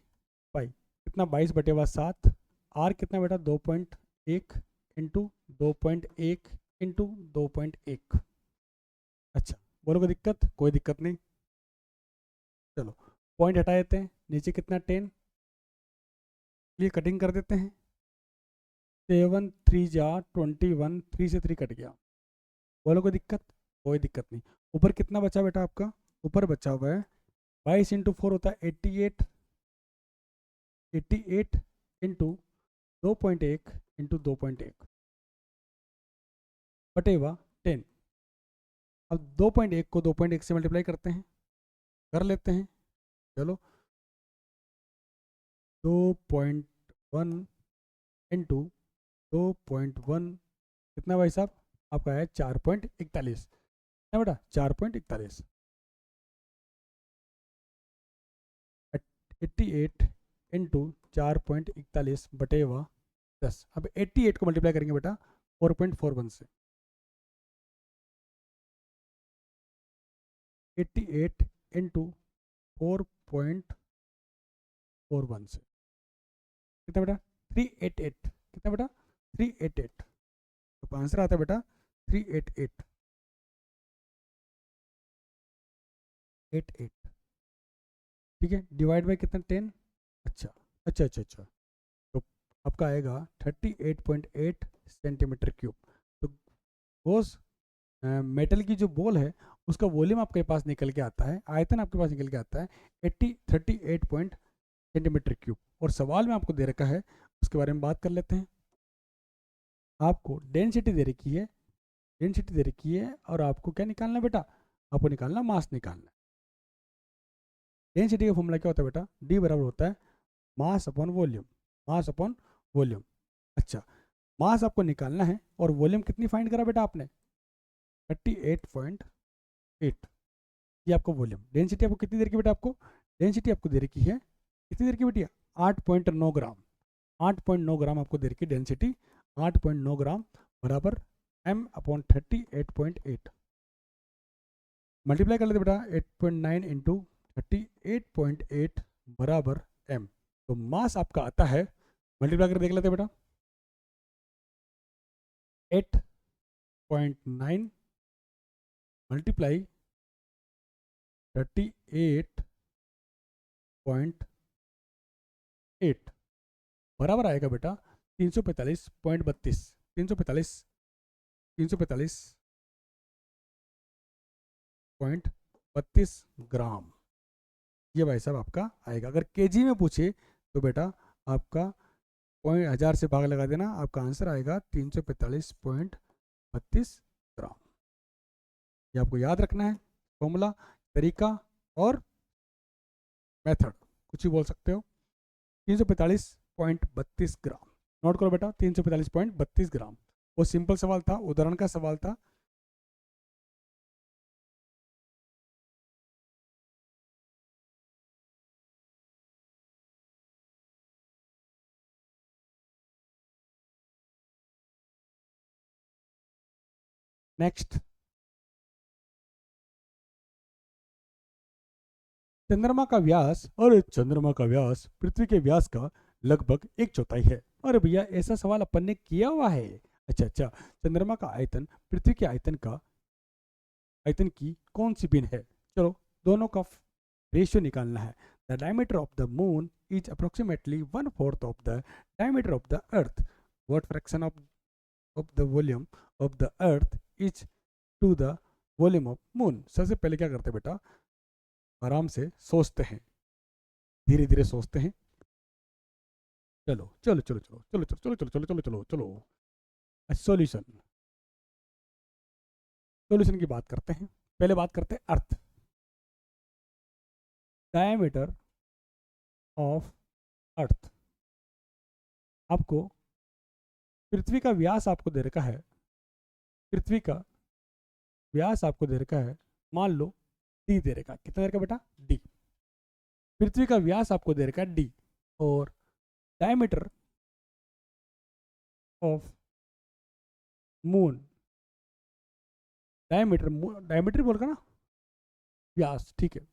पाई कितना, 22/7। आर कितना बेटा, 2.1 इंटू 2.1 इंटू 2.1। अच्छा, बोलो कोई दिक्कत, कोई दिक्कत नहीं। चलो पॉइंट हटा देते हैं, नीचे कितना 10, ये कटिंग कर देते हैं। 7 3 जा 21, 3 से 3 कट गया। बोलो कोई दिक्कत, कोई दिक्कत नहीं। ऊपर कितना बचा बेटा आपका, ऊपर बचा हुआ है 22 इंटू 4 होता है 88, 88 इंटू 2.1 इंटू 2.1 बटेवा 10। अब 2.1 को 2.1 से मल्टीप्लाई करते हैं, कर लेते हैं। चलो 2.1 इंटू 2.1 कितना भाई साहब, आपका है 4.41 है बेटा, 4.41। 88 इंटू 4.41 बटेवा 10। अब 88 को मल्टीप्लाई करेंगे बेटा 4.41 से, 88 इंटू 4.41 से कितना बेटा, 388। कितना बेटा, 388। तो आंसर आता है बेटा 388, 88। ठीक है, डिवाइड बाई कितना 10। अच्छा अच्छा अच्छा अच्छा, तो आपका आएगा 38.8 सेंटीमीटर क्यूब। तो ठोस मेटल की जो बॉल है उसका वॉल्यूम आपके पास निकल के आता है, आयतन आपके पास निकल के आता है 38 पॉइंट सेंटीमीटर क्यूब। और सवाल में आपको दे रखा है, उसके बारे में बात कर लेते हैं। आपको डेंसिटी दे रखी है, डेंसिटी दे रखी है, और आपको क्या निकालना है बेटा, आपको निकालना मास निकालना है। डेंसिटी का फॉर्मूला क्या होता है बेटा, डी बराबर होता है mass upon volume, mass upon volume. अच्छा, मास आपको निकालना है और वॉल्यूम कितनी फाइंड करा बेटा आपने, 38.8। ये आपको वॉल्यूम। डेंसिटी आपको कितनी देर की बेटा, आपको डेंसिटी आपको दे रखी है कितनी देर की बेटी, 8.9 ग्राम। 8.9 ग्राम आपको दे रखी डेंसिटी, 8.9 ग्राम बराबर m अपॉन 38.8। मल्टीप्लाई कर लेते बेटा 8.9 इंटू 38.8 बराबर m। तो मास आपका आता है, मल्टीप्लाई कर देख लेते बेटा, 8.9 मल्टीप्लाई 38.8 बराबर आएगा बेटा 345.32, 345 345.32 ग्राम। ये भाई साहब आपका आएगा। अगर केजी में पूछे तो बेटा आपका 1000 से भाग लगा देना, आपका आंसर आएगा 345.32 ग्राम। ये आपको याद रखना है, फॉर्मूला, तरीका और मेथड, कुछ ही बोल सकते हो। 345.32 ग्राम नोट करो बेटा, 345.32 ग्राम। वो सिंपल सवाल था, उदाहरण का सवाल था। नेक्स्ट, चंद्रमा का व्यास, और चंद्रमा का व्यास पृथ्वी के व्यास का लगभग 1/4 है। अरे भैया ऐसा सवाल अपन ने किया हुआ है। अच्छा अच्छा, चंद्रमा का आयतन पृथ्वी के आयतन की कौन सी भिन्न है। चलो दोनों का रेशियो निकालना है। The diameter of the moon is approximately 1/4 of the diameter of the earth. What fraction of the volume of the earth is to the volume of moon. सबसे पहले क्या करते हैं बेटा, आराम से सोचते हैं, धीरे धीरे सोचते हैं। चलो चलो चलो चलो चलो चलो चलो चलो चलो चलो चलो चलो, सॉल्यूशन, सॉल्यूशन की बात करते हैं। पहले बात करते हैं अर्थ। डायमीटर ऑफ अर्थ, आपको पृथ्वी का व्यास आपको दे रखा है पृथ्वी का व्यास आपको दे रखा है, मान लो डी दे रखा है, कितना दे रखा है बेटा, डी। पृथ्वी का व्यास आपको दे रखा है डी, और diameter of moon, diameter, diameter बोल रहा ना, व्यास, ठीक है।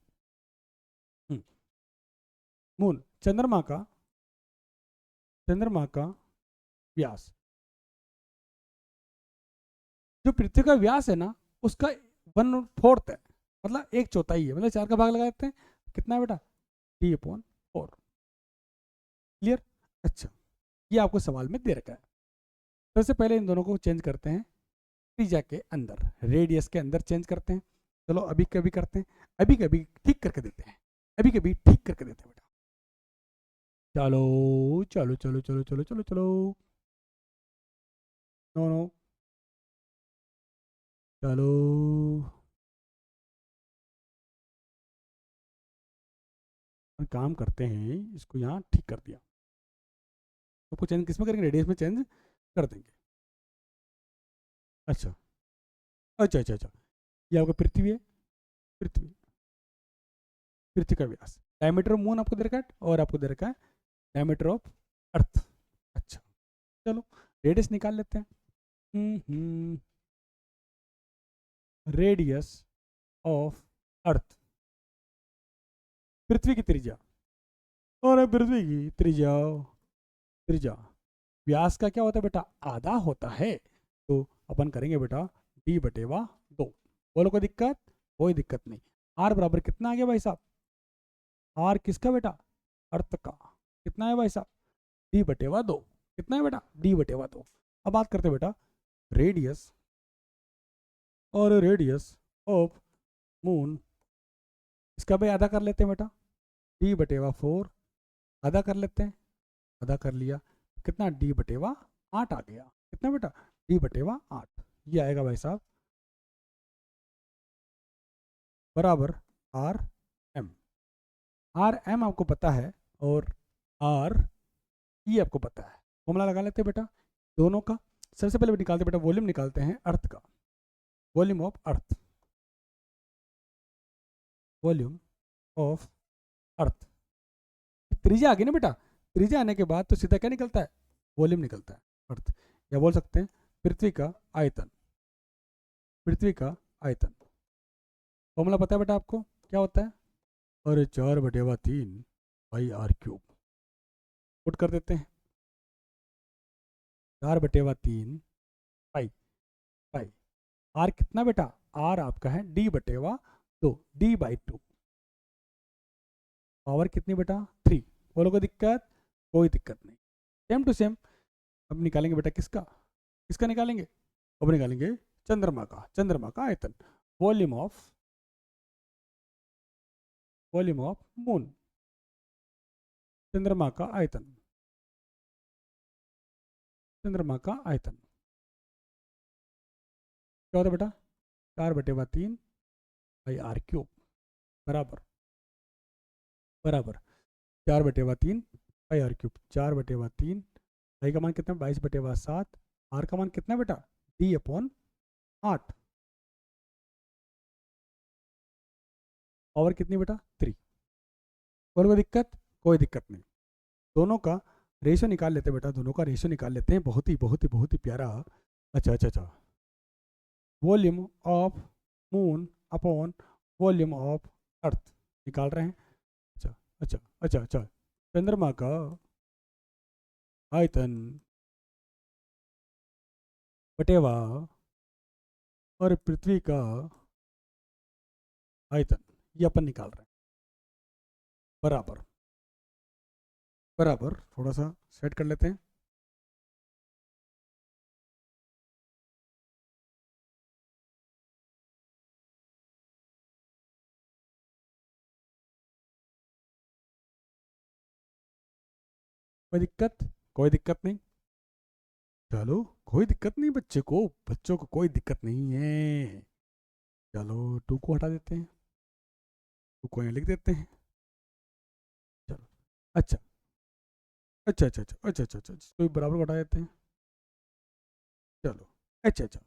मून, चंद्रमा का व्यास, जो पृथ्वी का व्यास है ना, उसका 1/4 है, मतलब 1/4 है, मतलब 4 का भाग लगा देते हैं, कितना है बेटा, d/4। क्लियर? अच्छा, ये आपको सवाल में दे रखा है। सबसे पहले इन दोनों को चेंज करते हैं त्रिज्या के अंदर, रेडियस के अंदर चेंज करते हैं। चलो अभी कभी करते हैं, अभी कभी ठीक करके देते हैं, अभी कभी ठीक करके देते हैं बेटा। चलो चलो चलो चलो चलो चलो चलो, नो नो, चलो काम करते हैं, इसको यहाँ ठीक कर दिया, सबको चेंज किस में करेंगे, रेडियस में चेंज कर देंगे। अच्छा अच्छा अच्छा अच्छा, ये आपका पृथ्वी है, पृथ्वी, पृथ्वी का व्यास, डायमीटर ऑफ मून आपको दे रखा है, और आपको दे रखा है डायमीटर ऑफ अर्थ। अच्छा, चलो रेडियस निकाल लेते हैं। रेडियस ऑफ अर्थ, पृथ्वी की त्रिज्या, और पृथ्वी की त्रिज्या, त्रिज्या व्यास का क्या होता है बेटा, आधा होता है, तो अपन करेंगे बेटा d/2। बोलो कोई दिक्कत, कोई दिक्कत नहीं। r बराबर कितना आ गया भाई साहब, r किसका बेटा, अर्थ का, कितना है भाई साहब, d/2, कितना है बेटा, d/2। अब बात करते हैं बेटा रेडियस, और रेडियस ऑफ मून, इसका भी आधा कर लेते हैं बेटा, d/4 आधा कर लेते हैं, आधा कर लिया, कितना, d/8 आ गया, कितना बेटा, d/8। ये आएगा भाई साहब बराबर आर एम। आर एम आपको पता है, और आर ई आपको पता है, फॉर्मूला लगा लेते हैं बेटा दोनों का। सबसे पहले निकालते बेटा वॉल्यूम, निकालते हैं अर्थ का, volume of earth, volume of earth, त्रिज्या आ गई ना बेटा, त्रिज्या आने के बाद तो सीधा क्या निकलता है, वॉल्यूम निकलता है अर्थ, या बोल सकते हैं पृथ्वी का आयतन, पृथ्वी का आयतन। फॉर्मूला पता है बेटा आपको क्या होता है, और 4/3 पुट कर देते हैं, 4/3 पाई, पाई, आर कितना बेटा, आर आपका है d/2, d/2, पावर कितनी बेटा 3। बोलो कोई दिक्कत, कोई दिक्कत नहीं। सेम टू सेम अब निकालेंगे बेटा किसका, किसका निकालेंगे, अब निकालेंगे चंद्रमा का, चंद्रमा का आयतन, volume of, volume of moon, चंद्रमा का आयतन, चंद्रमा का आयतन क्या होता है बेटा, 4/3 बराबर, बराबर 4/3 4/3, आई का मान कितना, 22/7, आर का मान कितना बेटा, d/8, पावर कितनी बेटा 3। और कोई दिक्कत, कोई दिक्कत नहीं। दोनों का रेशो निकाल लेते हैं बेटा, दोनों का रेशो निकाल लेते हैं, बहुत ही बहुत ही बहुत ही प्यारा। अच्छा अच्छा अच्छा, volume of moon upon volume of earth निकाल रहे हैं। अच्छा अच्छा अच्छा अच्छा, चंद्रमा का आयतन बटेवा और पृथ्वी का आयतन, ये अपन निकाल रहे हैं, बराबर, बराबर, थोड़ा सा सेट कर लेते हैं। कोई दिक्कत, कोई दिक्कत नहीं, चलो कोई दिक्कत नहीं, बच्चे को, बच्चों को कोई दिक्कत नहीं है। चलो 2 को हटा देते हैं, 2 को यहाँ लिख देते हैं। चलो अच्छा अच्छा अच्छा अच्छा अच्छा अच्छा अच्छा, तो बराबर को हटा देते हैं। चलो अच्छा अच्छा,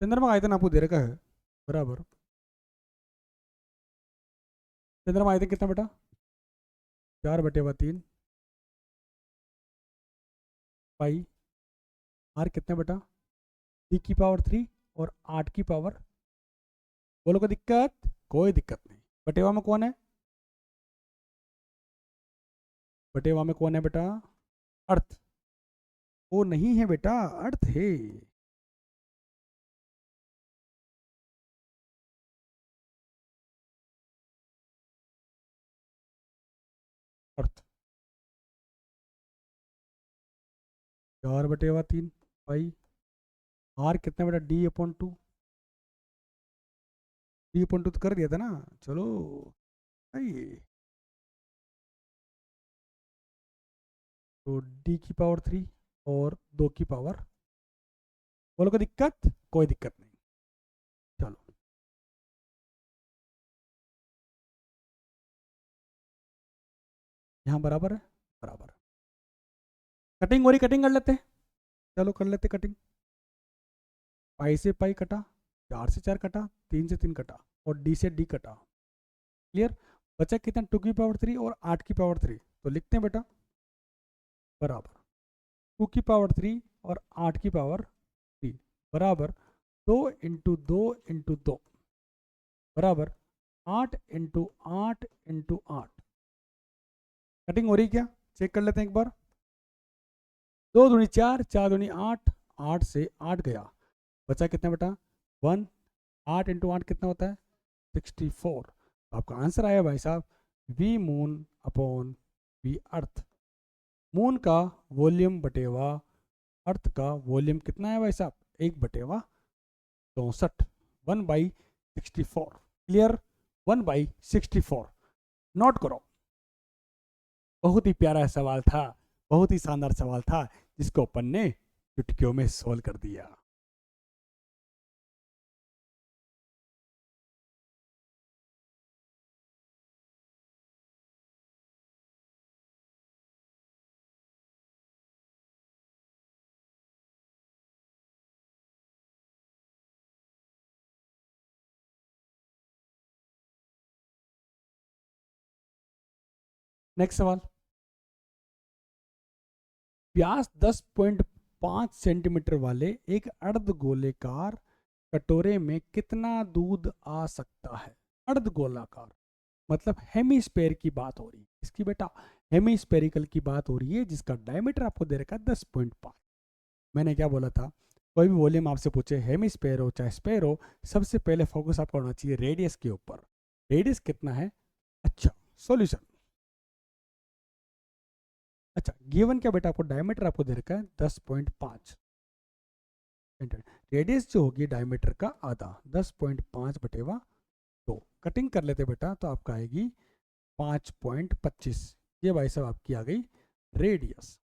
चंद्रमा का आयतन आपको दे रखा है बराबर, चंद्रमा आयतन कितना बेटा 4/3 पाई आर कितना बेटा 3 की पावर 3 और 8 की पावर, बोलो कोई दिक्कत, कोई दिक्कत नहीं। बटेवा में कौन है, बटेवा में कौन है बेटा, अर्थ, वो नहीं है बेटा, अर्थ है। अर्थ 4/3 पाई आर कितना बेटा D/2 तो कर दिया था ना, चलो भाई। तो D/3 और 2 की पावर, बोलो कोई दिक्कत, कोई दिक्कत नहीं। चलो यहाँ बराबर है, बराबर। कटिंग हो रही, कटिंग कर लेते हैं, चलो कर लेते कटिंग। पाई से पाई कटा, 4 से 4 कटा, 3 से 3 कटा और डी से डी कटा, क्लियर। बचा कितना 2 की पावर 3 और 8 की पावर 3, तो लिखते हैं बेटा बराबर 2 की पावर 3 और 8 की पावर 3 बराबर 2 × 2 × 2 बराबर 8 × 8 × 8। कटिंग हो रही क्या, चेक कर लेते हैं एक बार। 2 दूनी 4, 4 दूनी 8, 8 से 8 गया, बचा कितना बेटा 1। 8 × 8 कितना होता है 64। तो आपका आंसर आया भाई साहब V moon upon V earth. Moon का वॉल्यूम बटेवा अर्थ का वॉल्यूम कितना है भाई साहब 1/64, 1/64, क्लियर, 1/64। नोट करो, बहुत ही प्यारा सवाल था, बहुत ही शानदार सवाल था, जिसको अपन ने चुटकियों में सोल्व कर दिया। नेक्स्ट सवाल, व्यास 10.5 सेंटीमीटर वाले एक अर्धगोलाकार कटोरे में कितना दूध आ सकता है। अर्धगोलाकार मतलब हेमीस्फेयर की बात हो रही है, इसकी बेटा हेमीस्फेरिकल की बात हो रही है, जिसका डायमीटर आपको दे रखा है 10.5। मैंने क्या बोला था, कोई भी वॉल्यूम आपसे पूछे हेमीस्फेयर हो चाहे स्फेयर हो, सबसे पहले फोकस आपका होना चाहिए रेडियस के ऊपर, रेडियस कितना है। अच्छा सॉल्यूशन, अच्छा गिवन क्या बेटा, आपको डायमीटर आपको दे रखा है 10.5, रेडियस जो होगी डायमीटर का आधा 10.5/2, कटिंग कर लेते बेटा तो आपका आएगी 5.25। ये भाई साहब आपकी आ गई रेडियस।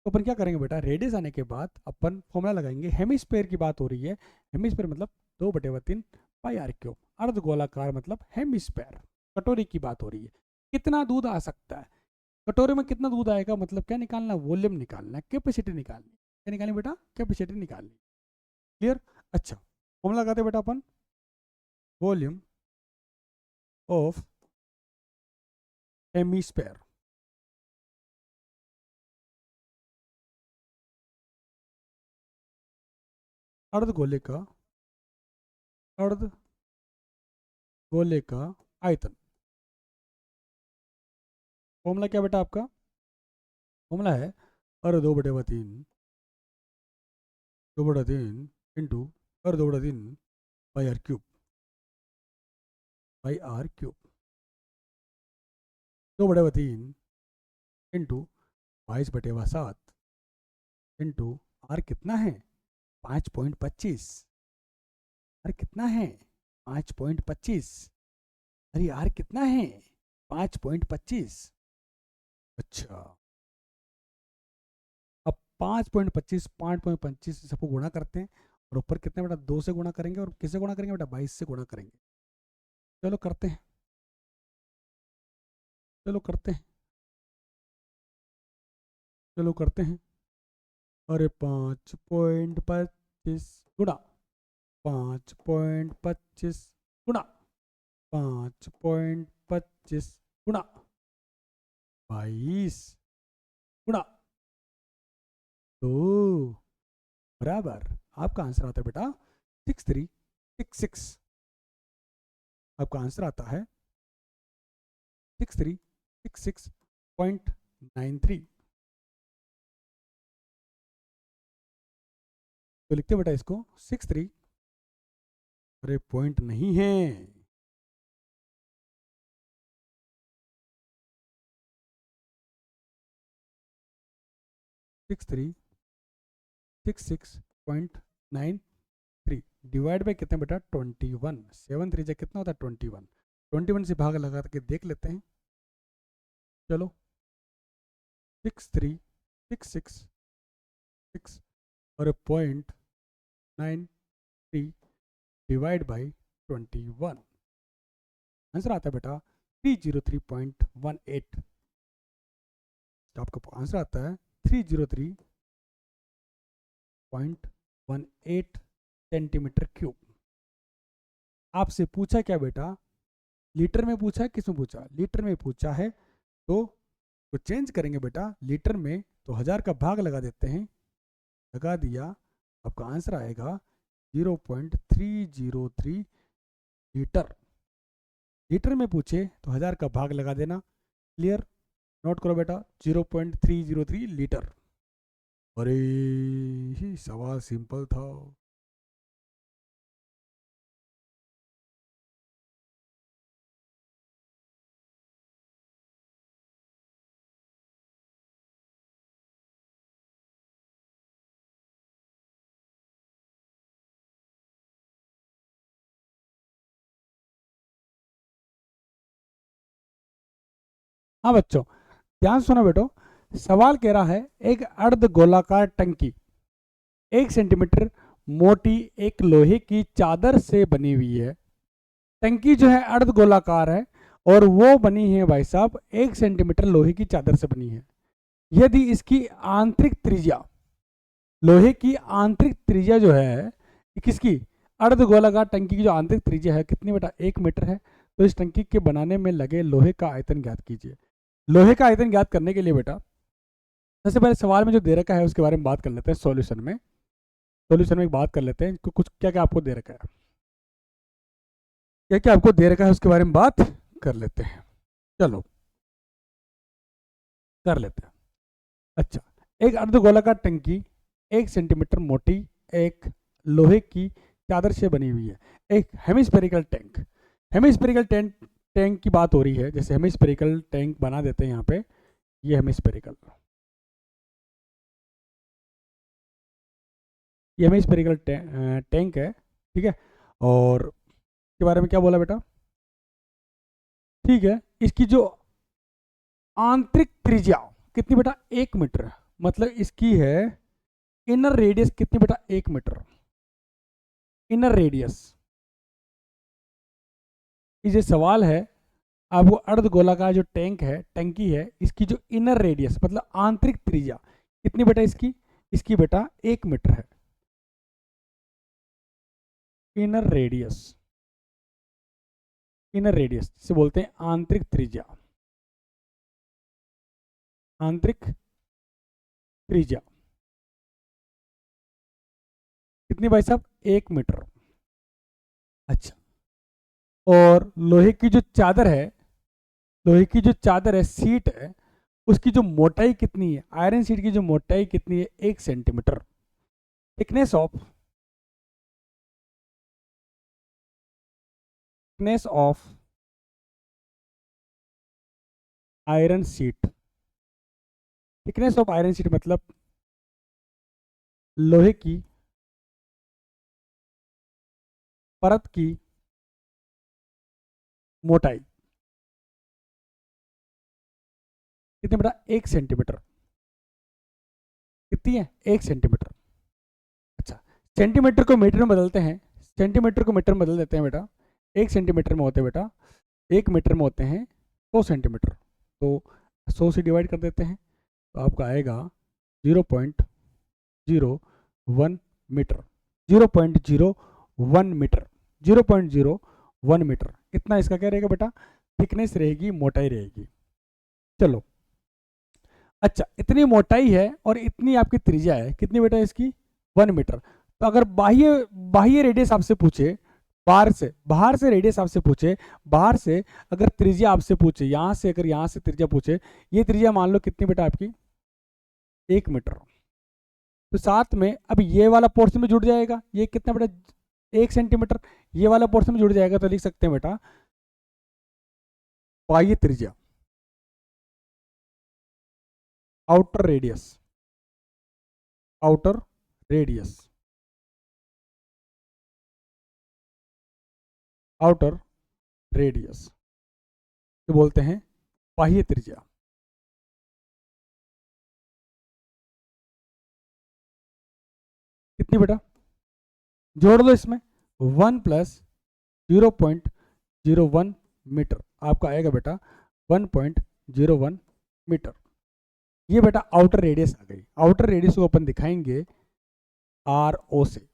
तो अपन क्या करेंगे बेटा, रेडियस आने के बाद अपन फॉर्मूला लगाएंगे, हेमिस्फेयर की बात हो रही है, हेमिस्फेयर मतलब 2/3 पाई आर क्यूब, अर्धगोलाकार मतलब हेमिस्फेयर, कटोरी की बात हो रही है, कितना दूध आ सकता है, कटोरे में कितना दूध आएगा, मतलब क्या निकालना, वॉल्यूम निकालना, कैपेसिटी निकालनी, क्या निकालनी बेटा, कैपेसिटी निकालनी, क्लियर। अच्छा फॉर्मूला लगाते बेटा अपन, वॉल्यूम ऑफ हेमिस्फेयर, अर्धगोले का, अर्धगोले का आयतन। फॉर्मूला क्या बेटा आपका, फॉर्मूला है अर्ध 2/3, 2/3 इंटू अर्ध 2/3 by R cube, by R cube, 2/3 into 22/7 into R कितना है 5.25, आर कितना है 5.25, अरे आर कितना है 5.25। अच्छा अब 5.25 सबको गुणा करते हैं, और ऊपर कितने बेटा 2 से गुणा करेंगे, और किससे गुणा करेंगे बेटा 22 से गुणा करेंगे। चलो करते हैं, चलो करते हैं, चलो करते हैं। अरे 5.25 गुणा 5.25 गुणा 5.25 गुणा 22 गुणा 2 बराबर आपका आंसर आता है बेटा 6366। आपका आंसर आता है 6366.93। तो लिखते बेटा इसको 63। अरे पॉइंट नहीं है, 6366.93 डिवाइड बाई कितना बेटा 21। 7 3 कितना होता है 21। 21 से भाग लगा के देख लेते हैं। चलो 6366 और 0.93 डिवाइड बाई 21 आंसर आता है बेटा 303.18। आपका आंसर आता है 303.18 सेंटीमीटर क्यूब। आपसे पूछा क्या बेटा, लीटर में पूछा है, किस में पूछा, लीटर में पूछा है। तो चेंज करेंगे बेटा लीटर में, तो 1000 का भाग लगा देते हैं, लगा दिया, आपका आंसर आएगा 0.303 लीटर। लीटर में पूछे तो 1000 का भाग लगा देना। क्लियर, नोट करो बेटा 0.303 लीटर। अरे ही सवाल सिंपल था। हाँ बच्चों ध्यान सुनो बेटो, सवाल कह रहा है एक अर्ध गोलाकार टंकी 1 सेंटीमीटर मोटी एक लोहे की चादर से बनी हुई है। टंकी जो है अर्ध गोलाकार है और वो बनी है भाई साहब 1 सेंटीमीटर लोहे की चादर से बनी है। यदि इसकी आंतरिक त्रिज्या, लोहे की आंतरिक त्रिज्या जो है किसकी, अर्ध गोलाकार टंकी की जो आंतरिक त्रिज्या है कितनी बेटा 1 मीटर है। तो इस टंकी के बनाने में लगे लोहे का आयतन ज्ञात कीजिए। लोहे का आयतन ज्ञात करने के लिए बेटा सबसे पहले सवाल में जो दे रखा है उसके बारे में बात कर लेते हैं। सॉल्यूशन में बात कर लेते हैं कुछ क्या क्या आपको दे रखा है, क्या क्या आपको दे रखा है उसके बारे में बात कर लेते हैं। चलो कर लेते हैं। अच्छा, एक अर्धगोलाकार टंकी 1 सेंटीमीटर मोटी एक लोहे की चादर से बनी हुई है। एक हेमिस्फेरिकल टैंक, हेमिस्फेरिकल टैंक की बात हो रही है। जैसे हेमिस्फेरिकल टैंक बना देते हैं यहाँ पे, ये हेमिस्फेरिकल, ये हेमिस्फेरिकल टैंक है, ठीक है। और के बारे में क्या बोला बेटा, ठीक है, इसकी जो आंतरिक त्रिज्या कितनी बेटा 1 मीटर है, मतलब इसकी है इनर रेडियस कितनी बेटा 1 मीटर। इनर रेडियस, ये सवाल है आपको अर्ध गोलाकार जो टैंक है, टंकी है, इसकी जो इनर रेडियस मतलब आंतरिक त्रिज्या कितनी बेटा इसकी, इसकी बेटा 1 मीटर है। इनर रेडियस, इनर रेडियस से बोलते हैं आंतरिक त्रिज्या, आंतरिक त्रिज्या कितनी भाई साहब 1 मीटर। अच्छा, और लोहे की जो चादर है, लोहे की जो चादर है, सीट है, उसकी जो मोटाई कितनी है, आयरन सीट की जो मोटाई कितनी है 1 centimetre. Thickness of iron seat, thickness of iron seat मतलब लोहे की परत की मोटाई कितनी बेटा 1 सेंटीमीटर। कितनी है 1 सेंटीमीटर। अच्छा, सेंटीमीटर को मीटर में बदलते हैं, सेंटीमीटर को मीटर में बदल देते हैं बेटा। 1 सेंटीमीटर में होते हैं बेटा, 1 मीटर में होते हैं 100 सेंटीमीटर, तो 100 से डिवाइड कर देते हैं तो आपका आएगा 0.01 मीटर। 0.01 0.01 मीटर, 0.01 मीटर इतना इसका क्या रहेगा बेटा, थिकनेस रहेगी, मोटाई रहेगी। चलो अच्छा, इतनी मोटाई है और इतनी आपकी त्रिज्या है, कितनी बेटा इसकी, 1 मीटर। तो अगर बाह्य बाह्य रेडियस आपसे पूछे, बाहर से रेडियस आपसे पूछे, बाहर से अगर त्रिज्या आपसे पूछे, यहाँ से अगर यहाँ से त्रिज्या पूछे, ये त्रिज्या मान लो कितनी बेटा आपकी, 1 मीटर। तो साथ में अब ये वाला पोर्शन में जुड़ जाएगा, ये कितना बेटा, 1 सेंटीमीटर, ये वाला पोर्शन में जुड़ जाएगा। तो लिख सकते हैं बेटा बाह्य त्रिज्या, outer radius, outer radius, outer radius तो बोलते हैं बाह्य त्रिज्या। कितनी बेटा, जोड़ दो इसमें, 1 प्लस 0.01 मीटर आपका आएगा बेटा 1.01 मीटर। ये बेटा आउटर रेडियस आ गई। आउटर रेडियस को अपन दिखाएंगे आर ओ से,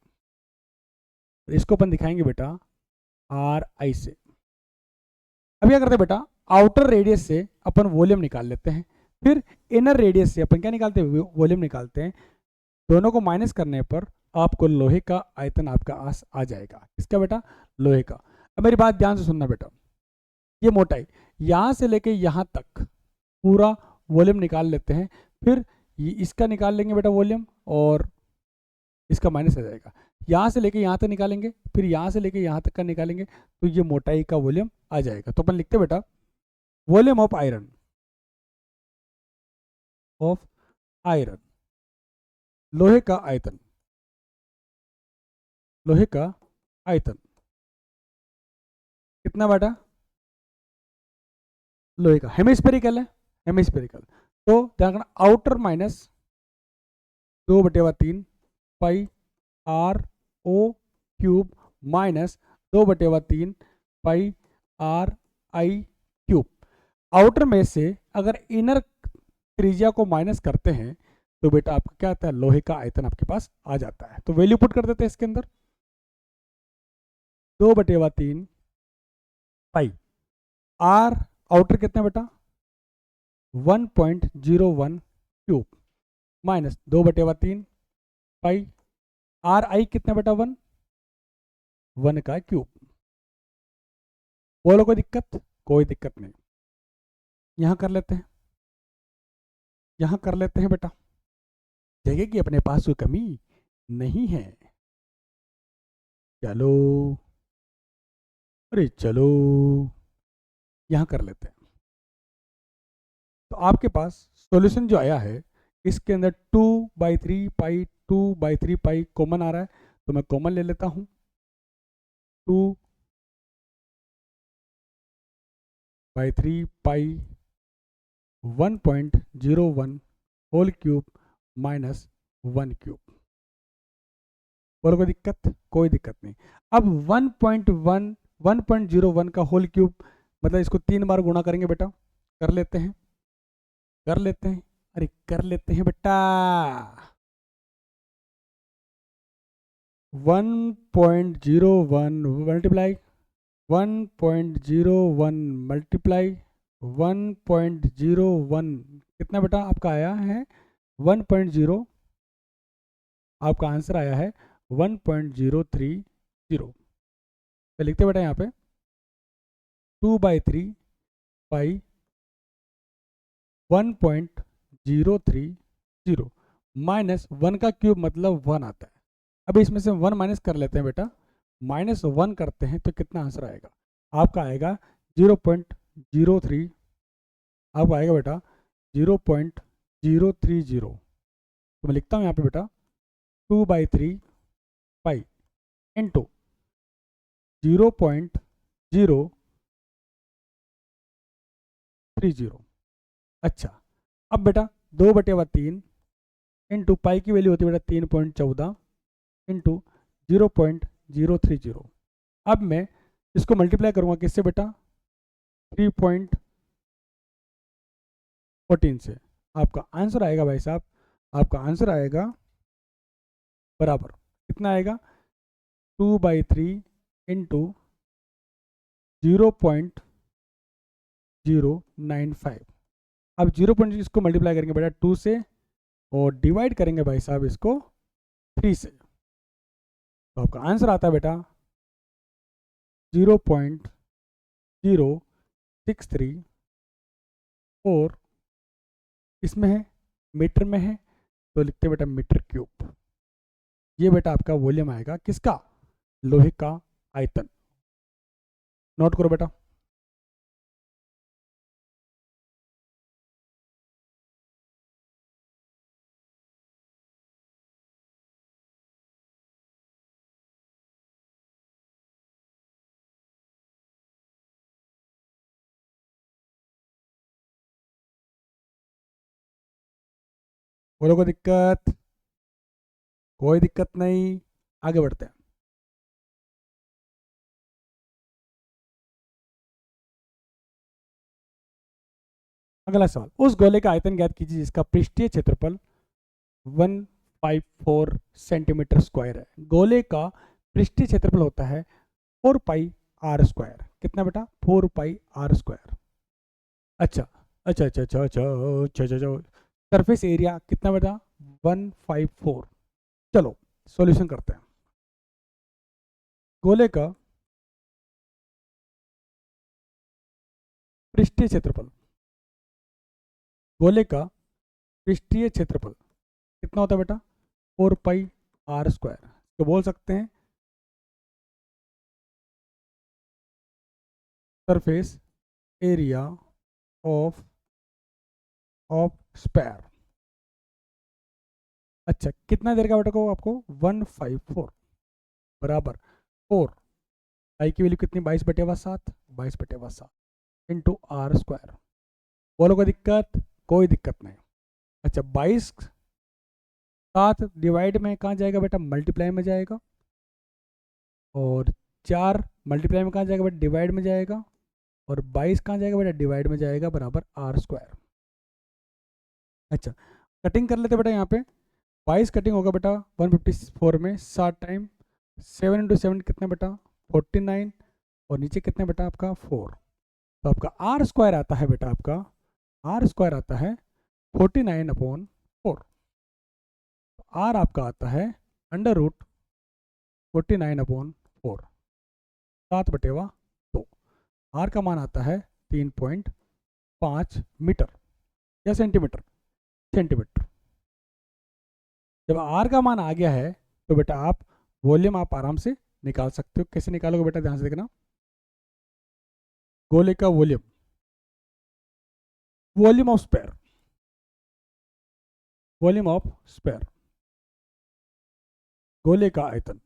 इसको अपन दिखाएंगे बेटा आर आई से। अब क्या करते हैं बेटा, आउटर रेडियस से अपन वॉल्यूम निकाल लेते हैं, फिर इनर रेडियस से अपन क्या निकालते हैं, वॉल्यूम निकालते हैं। दोनों को माइनस करने पर आपको लोहे का आयतन आपका आस आ जाएगा। किसका बेटा, लोहे का। अब मेरी बात ध्यान से सुनना बेटा, ये मोटाई यहाँ से लेके यहाँ तक पूरा वॉल्यूम निकाल लेते हैं, फिर इसका निकाल लेंगे बेटा वॉल्यूम और इसका माइनस आ जाएगा। यहाँ से लेके यहाँ तक निकालेंगे, फिर यहाँ से लेके यहाँ तक का निकालेंगे, तो ये मोटाई का वॉल्यूम आ जाएगा। तो अपन लिखते बेटा volume of iron, of iron, लोहे का आयतन, लोहे का आयतन कितना बेटा, लोहे का हेमिस्फेरिकल है, हेमिस्फेरिकल। तो ध्यान रखना outer minus 2/3 pi R O cube minus 2/3 pi R I cube. Outer में से अगर इनर त्रिज्या को माइनस करते हैं तो बेटा आपका क्या आता है, लोहे का आयतन आपके पास आ जाता है। तो वैल्यू पुट कर देते हैं इसके अंदर, 2/3 पाई आर आउटर कितना बेटा 1.01 क्यूब माइनस 2/3 पाई आर आई कितना बेटा 1 का क्यूब। बोलो कोई दिक्कत, कोई दिक्कत नहीं। यहां कर लेते हैं, यहां कर लेते हैं बेटा, जगह की अपने पास कोई कमी नहीं है। चलो अरे चलो, यहां कर लेते हैं। तो आपके पास सॉल्यूशन जो आया है, इसके अंदर 2/3 पाई 2/3 पाई कॉमन आ रहा है, तो मैं कॉमन ले लेता हूं। 2/3 पाई 1.01 होल क्यूब माइनस 1 क्यूब। बोलो कोई दिक्कत, कोई दिक्कत नहीं। अब 1.01 का होल क्यूब मतलब इसको 3 बार गुणा करेंगे बेटा, कर लेते हैं, कर लेते हैं, अरे कर लेते हैं बेटा। 1.01 मल्टीप्लाई 1.01 मल्टीप्लाई 1.01 कितना बेटा आपका आया है 1.0, आपका आंसर आया है 1.030। तो लिखते बेटा यहाँ पे 2/3 पाई 1.030 माइनस 1 का क्यूब मतलब 1 आता है। अब इसमें से 1 माइनस कर लेते हैं बेटा, -1 करते हैं तो कितना आंसर आएगा आपका, आएगा 0.03। आपका आएगा बेटा 0.030। तो मैं लिखता हूँ यहाँ पे बेटा 2/3 पाई इंटू 0.030। अच्छा अब बेटा 2/3 इंटू पाई की वैल्यू होती है बेटा 3.14 इंटू 0.030। अब मैं इसको मल्टीप्लाई करूंगा किससे बेटा 3.14 से। आपका आंसर आएगा भाई साहब, आपका आंसर आएगा बराबर कितना आएगा 2/3 इंटू 0.095। अब 0. इसको मल्टीप्लाई करेंगे बेटा 2 से और डिवाइड करेंगे भाई साहब इसको 3 से, तो आपका आंसर आता है बेटा 0.063। और इसमें है, मीटर में है, तो लिखते हैं बेटा मीटर क्यूब। ये बेटा आपका वॉल्यूम आएगा किसका, लोहे का आयतन। नोट करो बेटा। बोलो कोई दिक्कत, कोई दिक्कत नहीं, आगे बढ़ते हैं। अगला सवाल, उस गोले का आयतन ज्ञात कीजिए जिसका पृष्ठीय क्षेत्रफल 154 सेंटीमीटर स्क्वायर है। गोले का पृष्ठीय क्षेत्रफल होता है 4 पाई आर स्क्वायर। कितना बेटा, 4 पाई आर स्क्वायर। अच्छा अच्छा अच्छा अच्छा अच्छा अच्छा अच्छा अच्छा। सरफेस एरिया कितना बेटा, 154। चलो सॉल्यूशन करते हैं। गोले का पृष्ठीय क्षेत्रफल, गोले का पृष्ठीय क्षेत्रफल कितना होता है बेटा, 4 पाई आर स्क्वायर। तो बोल सकते हैं सरफेस एरिया ऑफ स्क्वायर। अच्छा कितना देर का बेटा को आपको, 154 बराबर 4, आई की वैल्यू कितनी, 22/7, 22/7 इंटू आर स्क्वायर। बोलो कोई दिक्कत, कोई दिक्कत नहीं। अच्छा 22/7 डिवाइड में कहाँ जाएगा बेटा, मल्टीप्लाई में जाएगा, और 4 मल्टीप्लाई में कहाँ जाएगा बेटा, डिवाइड में जाएगा, और 22 कहाँ जाएगा बेटा, डिवाइड में जाएगा, बराबर आर स्क्वायर। अच्छा कटिंग कर लेते बेटा, यहाँ पे 22 कटिंग होगा बेटा 154 में 7 टाइम, 7 इंटू 7 कितना बेटा 49, और नीचे कितना बेटा आपका 4। तो आपका आर स्क्वायर आता है बेटा, आपका आर स्क्वायर आता है 49/4। आर आपका आता है √49/4, 7/2। आर का मान आता है 3.5 मीटर या सेंटीमीटर, सेंटीमीटर। जब आर का मान आ गया है तो बेटा आप वॉल्यूम आप आराम से निकाल सकते हो। कैसे निकालोगे बेटा, ध्यान से देखना। गोले का volume, volume of sphere, volume of sphere, गोले का आयतन,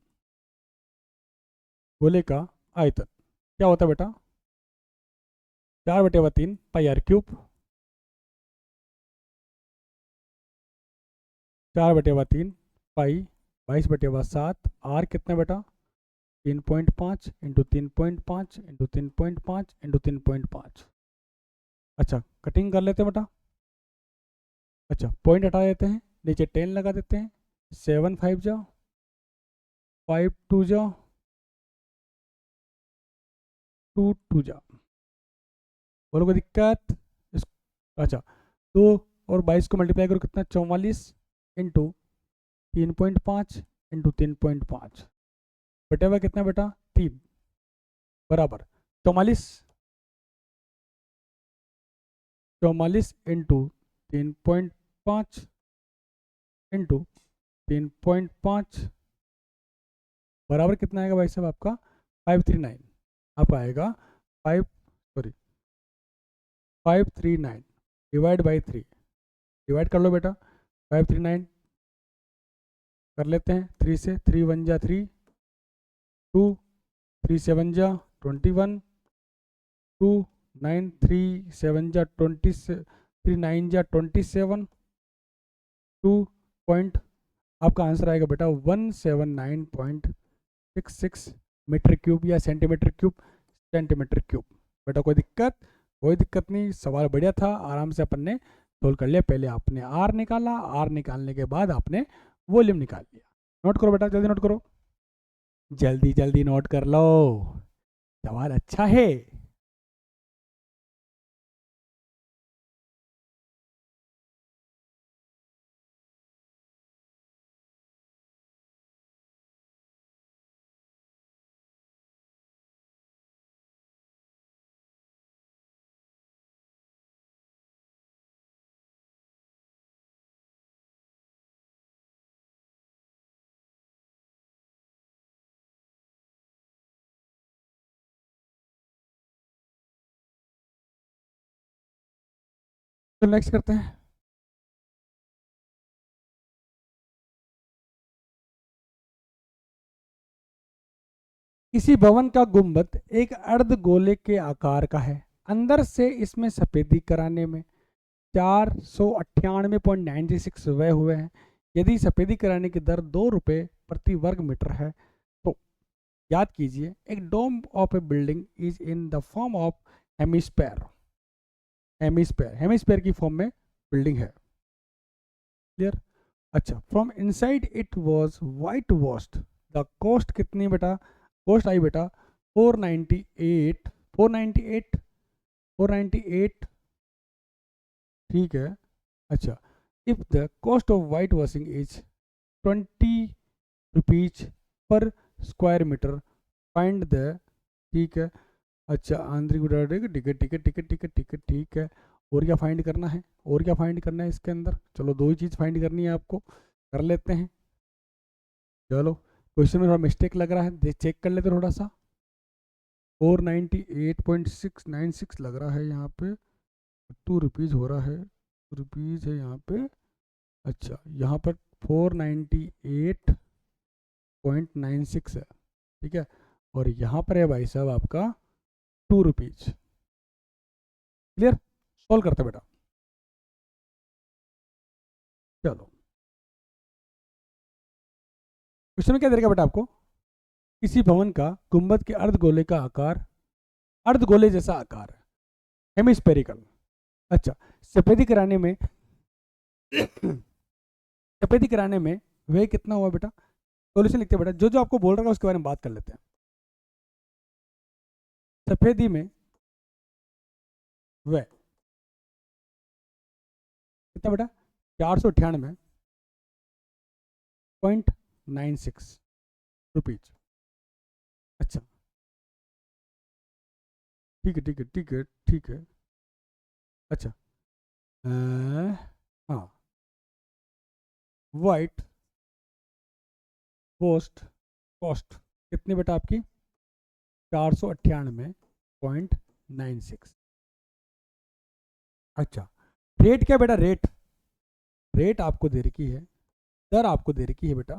गोले का आयतन क्या होता है बेटा, 4/3 pi r cube, 4/3 pi 22/7। Are कितना बेटा, 3.5 इंटू 3.5 इंटू 3.5 इंटू 3.5। अच्छा कटिंग कर लेते हैं बेटा। अच्छा पॉइंट हटा देते हैं, नीचे 10 लगा देते हैं, 7 5 जाओ, 5 2 जाओ, 2 2 जाओ। बोलो कोई दिक्कत इस, अच्छा 2 और 22 को मल्टीप्लाई करो कितना, 44 इंटू 3.5 इंटू 3.5 बटे हुआ कितना बेटा 3, बराबर 44, 44 इंटू 3.5 इंटू 3.5 बराबर कितना आएगा भाई साहब आपका 539। आपका आएगा 539 डिवाइड बाई 3, डिवाइड कर लो बेटा 539 कर लेते हैं 3 से, 3 1 जा 3, 2 3 7 जा 21, 2 9 3 7 जा 20, 3 9 जा 27, 2 पॉइंट आपका आंसर आएगा बेटा 179.66 मीटर क्यूब या सेंटीमीटर क्यूब, सेंटीमीटर क्यूब। बेटा कोई दिक्कत, कोई दिक्कत नहीं, सवाल बढ़िया था, आराम से अपन ने सोल्व कर लिया। पहले आपने आर निकाला, आर निकालने के बाद आपने वॉल्यूम निकाल लिया। नोट करो बेटा, जल्दी नोट करो। जल्दी जल्दी नोट कर लो, सवाल अच्छा है। तो नेक्स्ट करते हैं। किसी भवन का गुंबद एक अर्ध गोले के आकार का है, अंदर से इसमें सफेदी कराने में 498.96 व्यय हुए हैं। यदि सफेदी कराने की दर 2 रुपये प्रति वर्ग मीटर है तो याद कीजिए एक dome of a building is in the form of hemisphere. Hemisphere hemisphere की फॉर्म में बिल्डिंग है। क्लियर। अच्छा, from inside it was white washed. The cost कितनी बेटा? कॉस्ट आई बेटा 498, 498, 498। ठीक है। अच्छा, if the cost of white washing is 20 rupees per square metre, find the. ठीक है। अच्छा, आंतरिक उड़ान, ठीक है ठीक है ठीक है ठीक है ठीक है ठीक है। और क्या फाइंड करना है? और क्या फाइंड करना है इसके अंदर? चलो दो ही चीज़ फाइंड करनी है आपको, कर लेते हैं। चलो, क्वेश्चन में थोड़ा मिस्टेक लग रहा है, चेक कर लेते थोड़ा सा। 498.696 लग रहा है यहाँ पे, 2 रुपीज़ हो रहा है, 2 रुपीज़ है यहाँ पे। अच्छा, यहाँ पर 498.96 है। ठीक है। और यहाँ पर है भाई साहब आपका 2 रुपीज़। क्लियर। सॉल्व करते हैं बेटा। चलो, क्वेश्चन में क्या देगा बेटा आपको? किसी भवन का गुंबद के अर्धगोले का आकार, अर्धगोले जैसा आकार है, हेमिस्फेरिकल। अच्छा, सफेदी कराने में सफेदी कराने में वह कितना हुआ बेटा? सॉल्यूशन लिखते हैं बेटा, जो जो आपको बोल रहा है उसके बारे में बात कर लेते हैं। सफेदी में वह कितना बेटा? 498.96 रुपीज। अच्छा, ठीक है ठीक है ठीक है ठीक है। अच्छा, हाँ, वाइट पोस्ट कॉस्ट कितनी बेटा आपकी? 498.96। अच्छा, रेट क्या बेटा? रेट, रेट आपको दे रखी है, दर आपको दे रखी है बेटा,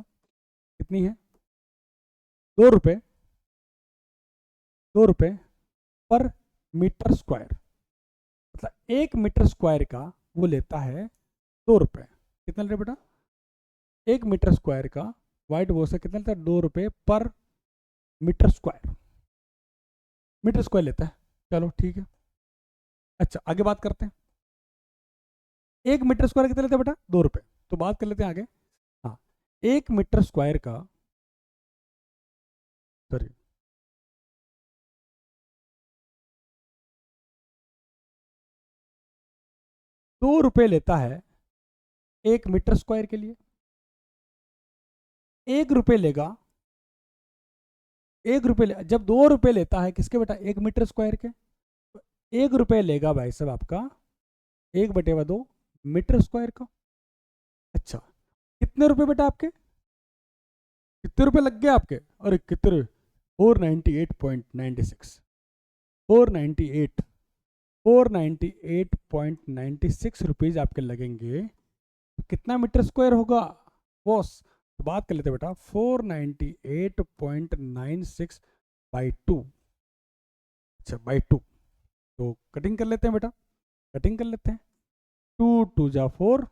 कितनी है? 2 रुपये, 2 रुपये पर मीटर स्क्वायर। मतलब 1 मीटर स्क्वायर का वो लेता है 2 रुपये। कितना ले रहा है बेटा? 1 मीटर स्क्वायर का वाइट वॉश से कितना लेता है? 2 रुपये पर मीटर स्क्वायर, मीटर स्क्वायर लेता है। चलो ठीक है। अच्छा, आगे बात करते हैं। 1 मीटर स्क्वायर कितना लेते हैं बेटा? 2 रुपये। तो बात कर लेते हैं आगे। हाँ, 1 मीटर स्क्वायर का, सॉरी, 2 रुपये लेता है 1 मीटर स्क्वायर के लिए। 1 रुपये लेगा, 1 रुपये जब 2 रुपये लेता है किसके बेटा? 1 मीटर स्क्वायर के। तो 1 रुपये लेगा भाई साहब आपका 1/2 मीटर स्क्वायर का। अच्छा, कितने रुपए बेटा आपके? कितने रुपए लग गए आपके? अरे कितने? 498.96, 498, 498.96 रुपीज आपके लगेंगे। तो कितना मीटर स्क्वायर होगा बॉस? तो बात कर लेते हैं बेटा, 498.96 बाई 2। अच्छा, बाई 2। तो कटिंग कर लेते हैं बेटा, कटिंग कर लेते हैं। 2 2 जा 4,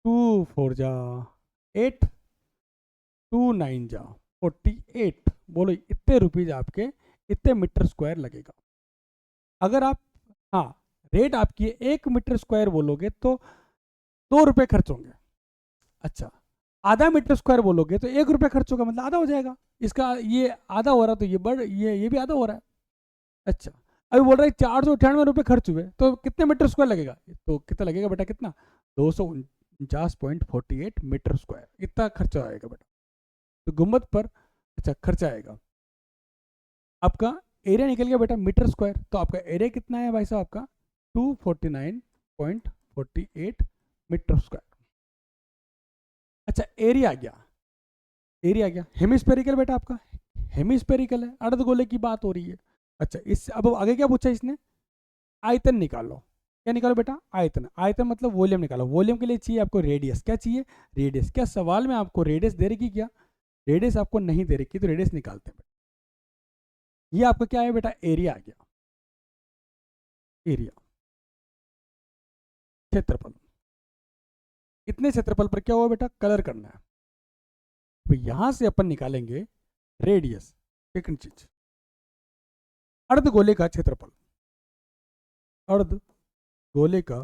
2 4 जा 8, 2 9 जा 48। बोलो इतने रुपीज आपके, इतने मीटर स्क्वायर लगेगा। अगर आप, हाँ, रेट आपकी 1 मीटर स्क्वायर बोलोगे तो 2 रुपये खर्च होंगे। अच्छा, आधा मीटर स्क्वायर बोलोगे तो 1 रुपया खर्च होगा, मतलब आधा हो जाएगा इसका, ये आधा हो रहा है तो ये बढ़, ये भी आधा हो रहा है। अच्छा, अभी बोल रहा है 498 रुपये खर्च हुए तो कितने मीटर स्क्वायर लगेगा, तो कितना लगेगा बेटा, कितना, 249.48 मीटर स्क्वायर, इतना खर्चा आएगा बेटा। तो गुम्बद पर अच्छा खर्चा आएगा। आपका एरिया निकल गया बेटा मीटर स्क्वायर, तो आपका एरिया कितना है भाई साहब, आपका 249.48 मीटर स्क्वायर। अच्छा एरिया आ गया, एरिया आ गया। हेमिस्फेरिकल बेटा आपका हेमिस्फेरिकल है, अर्धगोले की बात हो रही है। अच्छा इससे अब आगे क्या पूछा इसने, आयतन निकालो। क्या निकालो बेटा, आयतन। आयतन मतलब वॉल्यूम निकालो। वॉल्यूम के लिए चाहिए आपको रेडियस। क्या चाहिए, रेडियस। क्या सवाल में आपको रेडियस दे रखी, क्या रेडियस आपको नहीं दे रखी, तो रेडियस निकालते हैं। ये आपका क्या है बेटा, एरिया आ गया, एरिया, क्षेत्रफल। इतने क्षेत्रफल पर क्या हुआ बेटा, कलर करना है। तो यहां से अपन निकालेंगे रेडियस। सेकंड चीज, अर्धगोले का क्षेत्रफल, अर्धगोले का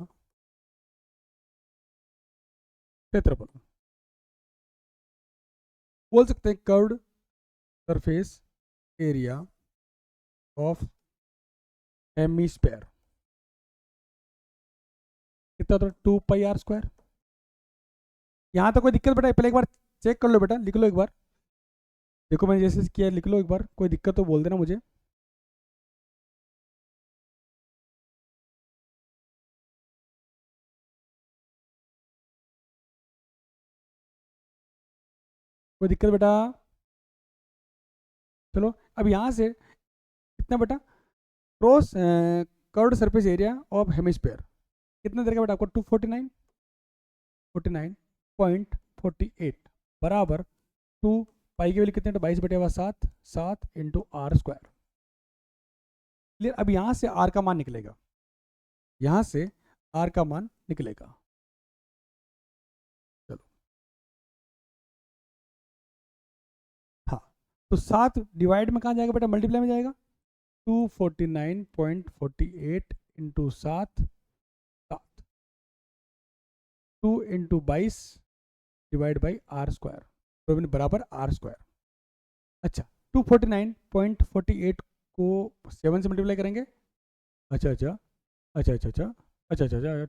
क्षेत्रफल बोल सकते हैं curved surface area of hemisphere. कितना होता है, 2 पाई r²। यहाँ तक कोई दिक्कत बेटा, पहले एक बार चेक कर लो बेटा, लिख लो एक बार। देखो मैंने जैसे किया, लिख लो एक बार, कोई दिक्कत तो बोल देना मुझे। कोई दिक्कत बेटा, चलो अब यहाँ से कितना बेटा, cross curved surface area of hemisphere कितना देगा बेटा आपको, 249.48 बराबर 2 पाई की वैल्यू कितने, 22/7, 7 × r²। क्लियर। अब यहाँ से r का मान निकलेगा, यहाँ से r का मान निकलेगा। चलो हाँ, तो 7 डिवाइड में कहाँ जाएगा बेटा, मल्टीप्लाई में जाएगा। 249.48 × 7, 2 × 22 डिवाइड बाई r², तो बराबर r²। अच्छा 249.48 को 7 से मल्टीप्लाई करेंगे। अच्छा अच्छा अच्छा अच्छा अच्छा अच्छा अच्छा अच्छा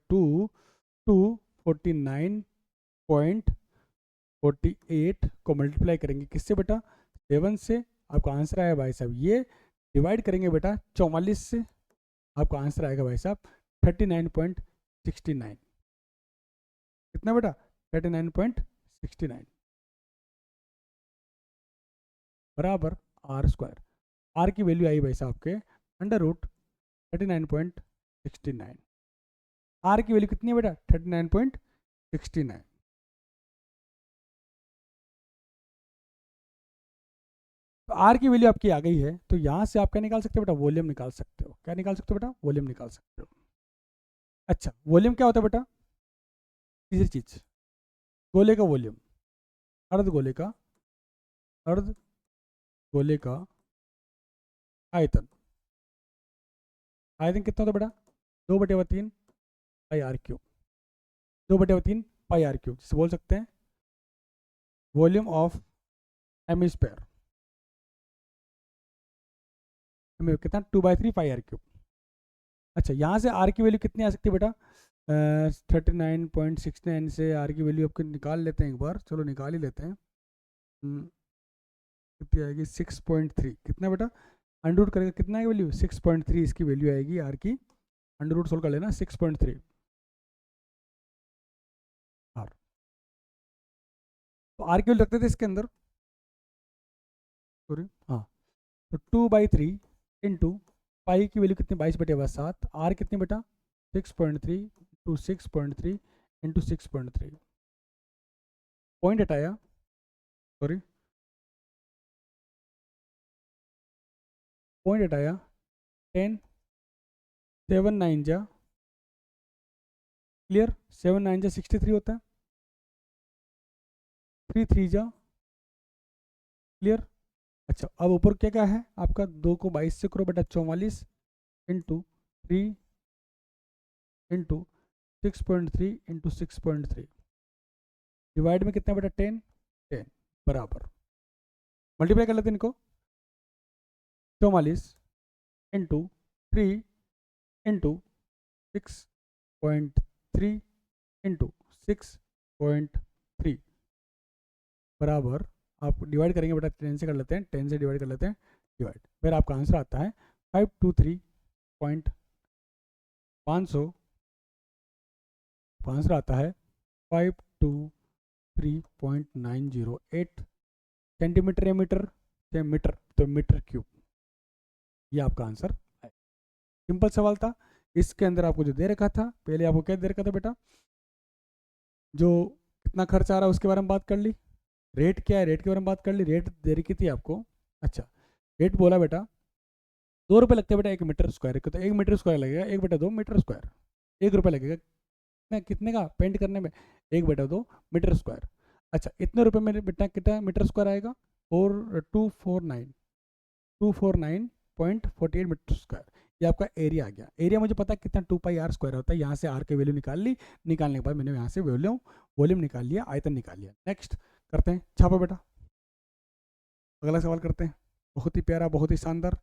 249.48 को मल्टीप्लाई करेंगे किससे बेटा, 7 से। आपका आंसर आया भाई साहब ये, डिवाइड करेंगे बेटा 44 से, आपका आंसर आएगा भाई साहब 39.69। कितना बेटा, 39.69 बराबर r²। r की वैल्यू आई भाई साहब के √39.69। r की वैल्यू कितनी है बेटा, 39.69। तो r की वैल्यू आपकी आ गई है, तो यहाँ से आप क्या निकाल सकते हो बेटा, वॉल्यूम निकाल सकते हो। क्या निकाल सकते हो बेटा, वॉल्यूम निकाल सकते हो। अच्छा वॉल्यूम क्या होता है बेटा, तीसरी चीज, गोले का वॉल्यूम, अर्धगोले का, अर्धगोले का आयतन। आयतन कितना होता है बेटा, 2/3 पाई r³। 2/3 पाई r³, जिसे बोल सकते हैं वॉल्यूम ऑफ हेमिस्फेयर। कितना, 2/3 पाई r³। अच्छा यहाँ से r की वैल्यू कितनी आ सकती है बेटा, 39.69 से r की वैल्यू आपको निकाल लेते हैं एक बार, चलो निकाल ही लेते हैं। कितनी आएगी, 6.3। कितना बेटा, अंडर करेगा कितना है वैल्यू, 6.3 इसकी वैल्यू आएगी r की। अंडर सोल्व कर लेना, 6.3 r। तो r की वैल्यू रखते थे इसके अंदर, सॉरी हाँ, तो 2/3 इंटू पाई की वैल्यू कितनी, 22/7। r कितनी बेटा, 6.3 टू 6.3 इंटू 6.3। पॉइंट हटाया, सॉरी पॉइंट हटाया, 10 7 9 जा, क्लियर, 7 9 जा 63 होता है, 3 3 जा, क्लियर। अच्छा अब ऊपर क्या क्या है आपका, 2 को 22 से करो बेटा 44 इंटू 3 इंटू 6.3 इंटू 6.3 डिवाइड में कितना बेटा 10, 10 बराबर, मल्टीप्लाई कर लेते हैं इनको, 44 इंटू 3 इंटू 6.3 इंटू 6.3 बराबर, आप डिवाइड करेंगे बेटा 10 से कर लेते हैं, 10 से डिवाइड कर लेते हैं, डिवाइड, फिर आपका आंसर आता है 523.500, आंसर आता है 523.908 सेंटीमीटर या मीटर, या मीटर, तो मीटर क्यूब, ये आपका आंसर है। सिंपल सवाल था। इसके अंदर आपको जो दे रखा था, पहले आपको क्या दे रखा था बेटा, जो कितना खर्च आ रहा है उसके बारे में बात कर ली, रेट क्या है रेट के बारे में बात कर ली, रेट दे रखी थी आपको। अच्छा, रेट बोला बेटा 2 रुपये लगते हैं बेटा 1 मीटर स्क्वायर के, तो 1 मीटर स्क्वायर लगेगा 1/2 मीटर स्क्वायर, 1 रुपये लगेगा कितने का पेंट करने में, 1/2 मीटर स्क्वायर। अच्छा, इतने रुपए में बेटा कितना मीटर स्क्वायर आएगा, 249.48 मीटर स्क्वायर, ये आपका एरिया आ गया। एरिया मुझे पता है कितना 2πr स्क्वायर होता है, यहाँ से आर की वैल्यू निकाल ली, निकालने के बाद मैंने यहाँ से वॉल्यूम निकाल लिया, आयतन निकाल लिया। नेक्स्ट करते हैं, छापो बेटा, अगला सवाल करते हैं, बहुत ही प्यारा, बहुत ही शानदार।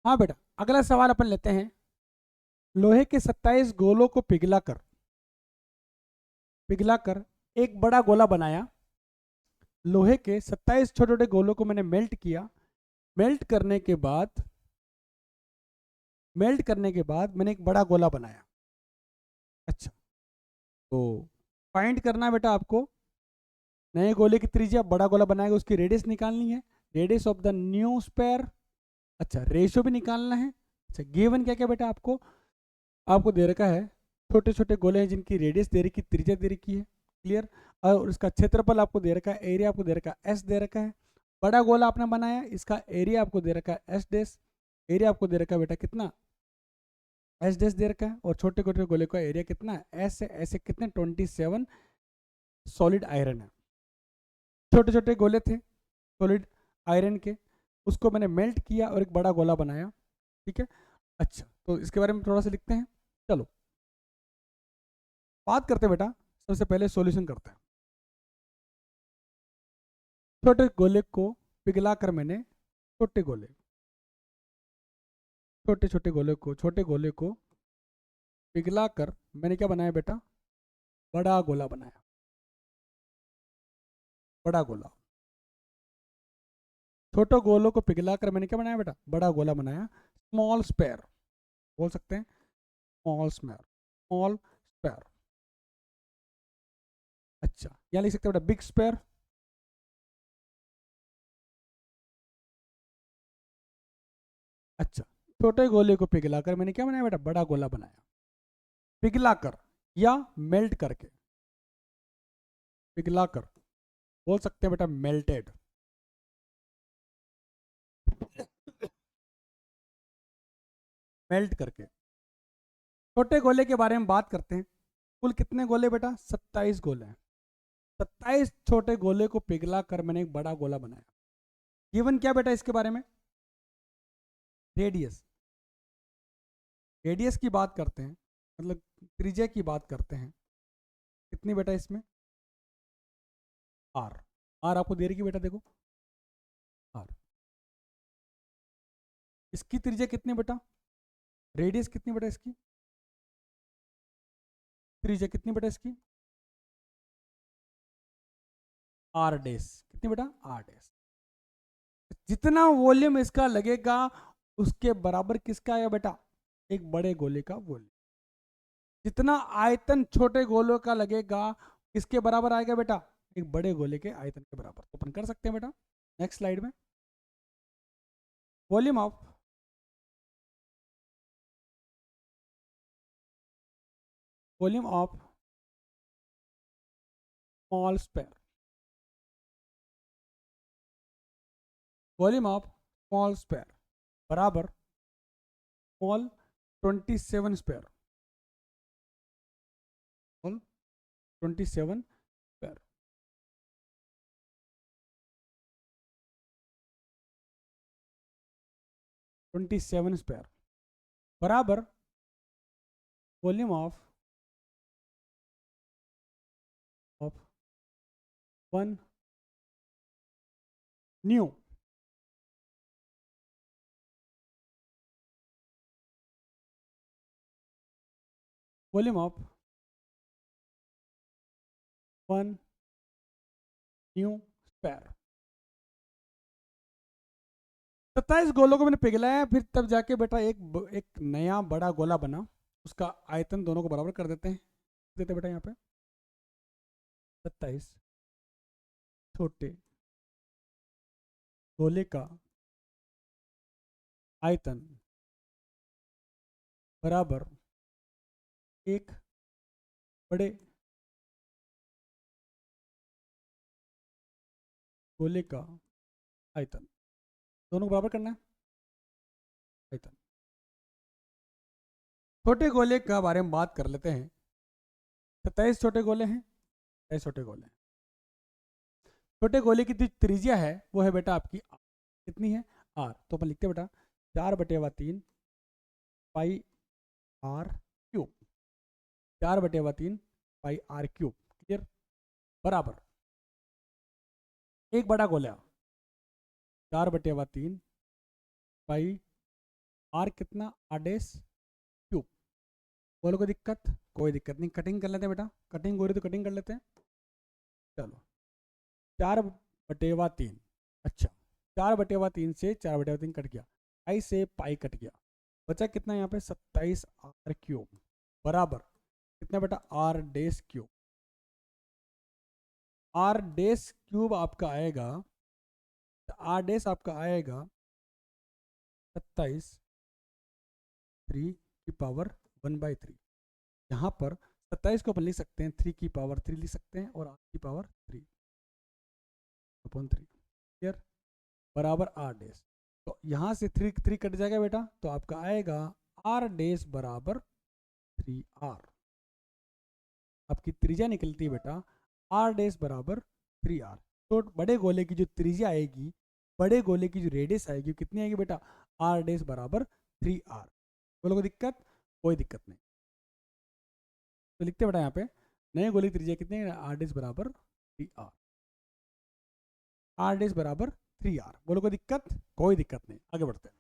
हाँ बेटा, अगला सवाल अपन लेते हैं, लोहे के 27 गोलों को पिघलाकर एक बड़ा गोला बनाया। लोहे के 27 छोटे छोटे गोलों को मैंने मेल्ट किया, मेल्ट करने के बाद मैंने एक बड़ा गोला बनाया। अच्छा, तो फाइंड करना है बेटा आपको, नए गोले की त्रिज्या, बड़ा गोला बनाएगा उसकी रेडियस निकालनी है, radius of the new sphere. अच्छा, रेशियो भी निकालना है। अच्छा, गिवन क्या क्या बेटा आपको, आपको दे रखा है छोटे छोटे गोले हैं जिनकी रेडियस दे रखी, त्रिज्या दे रखी है, क्लियर, और उसका क्षेत्रफल आपको दे रखा है, एरिया आपको दे रखा है, एस दे रखा है। बड़ा गोला आपने बनाया, इसका एरिया आपको दे रखा है एस डेस, एरिया आपको दे रखा है बेटा कितना, एस डेस दे रखा है, और छोटे छोटे गोले का एरिया कितना है, एस से ऐसे कितने 27 सॉलिड आयरन है। छोटे छोटे गोले थे सॉलिड आयरन के, उसको मैंने मेल्ट किया और एक बड़ा गोला बनाया, ठीक है। अच्छा, तो इसके बारे में थोड़ा सा लिखते हैं, चलो बात करते हैं बेटा, सबसे पहले सॉल्यूशन करते हैं। छोटे गोले को पिघलाकर मैंने, छोटे गोले, छोटे गोले को पिघलाकर मैंने क्या बनाया बेटा, बड़ा गोला बनाया, बड़ा गोला। छोटे गोलों को पिघलाकर मैंने क्या बनाया बेटा, बड़ा गोला बनाया, स्मॉल स्पेयर बोल सकते हैं, स्मॉल स्पेयर। अच्छा, यहाँ लिख सकते हैं बेटा बिग स्पेयर। अच्छा, छोटे गोले को पिघलाकर मैंने क्या बनाया बेटा, बड़ा गोला बनाया, पिघलाकर या मेल्ट करके, पिघलाकर बोल सकते हैं बेटा मेल्टेड। मेल्ट करके, छोटे गोले के बारे में बात करते हैं। कुल कितने गोले बेटा, 27 गोले हैं। 27 छोटे गोले को पिघला कर मैंने एक बड़ा गोला बनाया। गिवन क्या बेटा इसके बारे में, रेडियस, रेडियस की बात करते हैं, मतलब त्रिज्या की बात करते हैं, कितनी बेटा इसमें, आर, आर आपको दे रही बेटा, देखो आर, इसकी त्रिज्या कितनी बेटा, रेडियस कितनी बेटा इसकी, त्रिज्या कितनी बेटा इसकी, आर डेस, कितनी बेटा, आर डेस। जितना वॉल्यूम इसका लगेगा उसके बराबर किसका आएगा बेटा, एक बड़े गोले का वॉल्यूम। जितना आयतन छोटे गोलों का लगेगा किसके बराबर आएगा बेटा, एक बड़े गोले के आयतन के बराबर। ओपन कर सकते हैं बेटा, नेक्स्ट स्लाइड में, volume of volume of small sphere, volume of small sphere बराबर small 27 sphere, small 27 sphere, 27 sphere बराबर volume of 1 new, volume of 1 new sphere. 27 गोलों को मैंने पिघलाया, फिर तब जाके बेटा एक नया बड़ा गोला बना, उसका आयतन दोनों को बराबर कर देते हैं, देते बेटा यहाँ पे 27 छोटे गोले का आयतन बराबर एक बड़े गोले का आयतन, दोनों को बराबर करना है आयतन। छोटे गोले का बारे में बात कर लेते हैं। 27 छोटे गोले हैं, 27 छोटे गोले हैं। छोटे गोले की जो त्रिज्या है वो है बेटा आपकी कितनी है आर, तो अपन लिखते हैं बेटा 4/3 pi r cube, 4/3 pi r cube, clear, बराबर एक बड़ा गोला 4/3 पाई आर कितना आर डैश क्यूब। बोलो कोई दिक्कत? कोई दिक्कत नहीं, कटिंग कर लेते हैं बेटा, कटिंग हो रही तो कटिंग कर लेते हैं। चलो 4/3, अच्छा 4/3 से 4/3 कट गया, आई से पाई कट गया, बचा कितना यहाँ पे 27 आर क्यूब बराबर कितना बेटा R dash cube. R dash cube आपका आएगा, आर डैश आपका आएगा 27 3 की पावर 1/3। यहाँ पर 27 को अपन लिख सकते हैं 3 की पावर 3 लिख सकते हैं, और आर की पावर 3/3, क्लियर, बराबर आर डैश। तो यहाँ से 3 कट जाएगा बेटा, तो आपका आएगा आर डैश बराबर 3r। आपकी त्रिज्या निकलती है बेटा आर डैश बराबर 3r। तो बड़े गोले की जो त्रिज्या आएगी, बड़े गोले की जो रेडियस आएगी कितनी आएगी बेटा आर डैश बराबर 3r। बोलो कोई दिक्कत? कोई दिक्कत नहीं, तो लिखते बेटा यहाँ पे नए गोले की त्रिज्या कितनी है आर डैश बराबर 3r, आर डैश बराबर 3r। बोलो कोई दिक्कत? कोई दिक्कत नहीं, आगे बढ़ते हैं।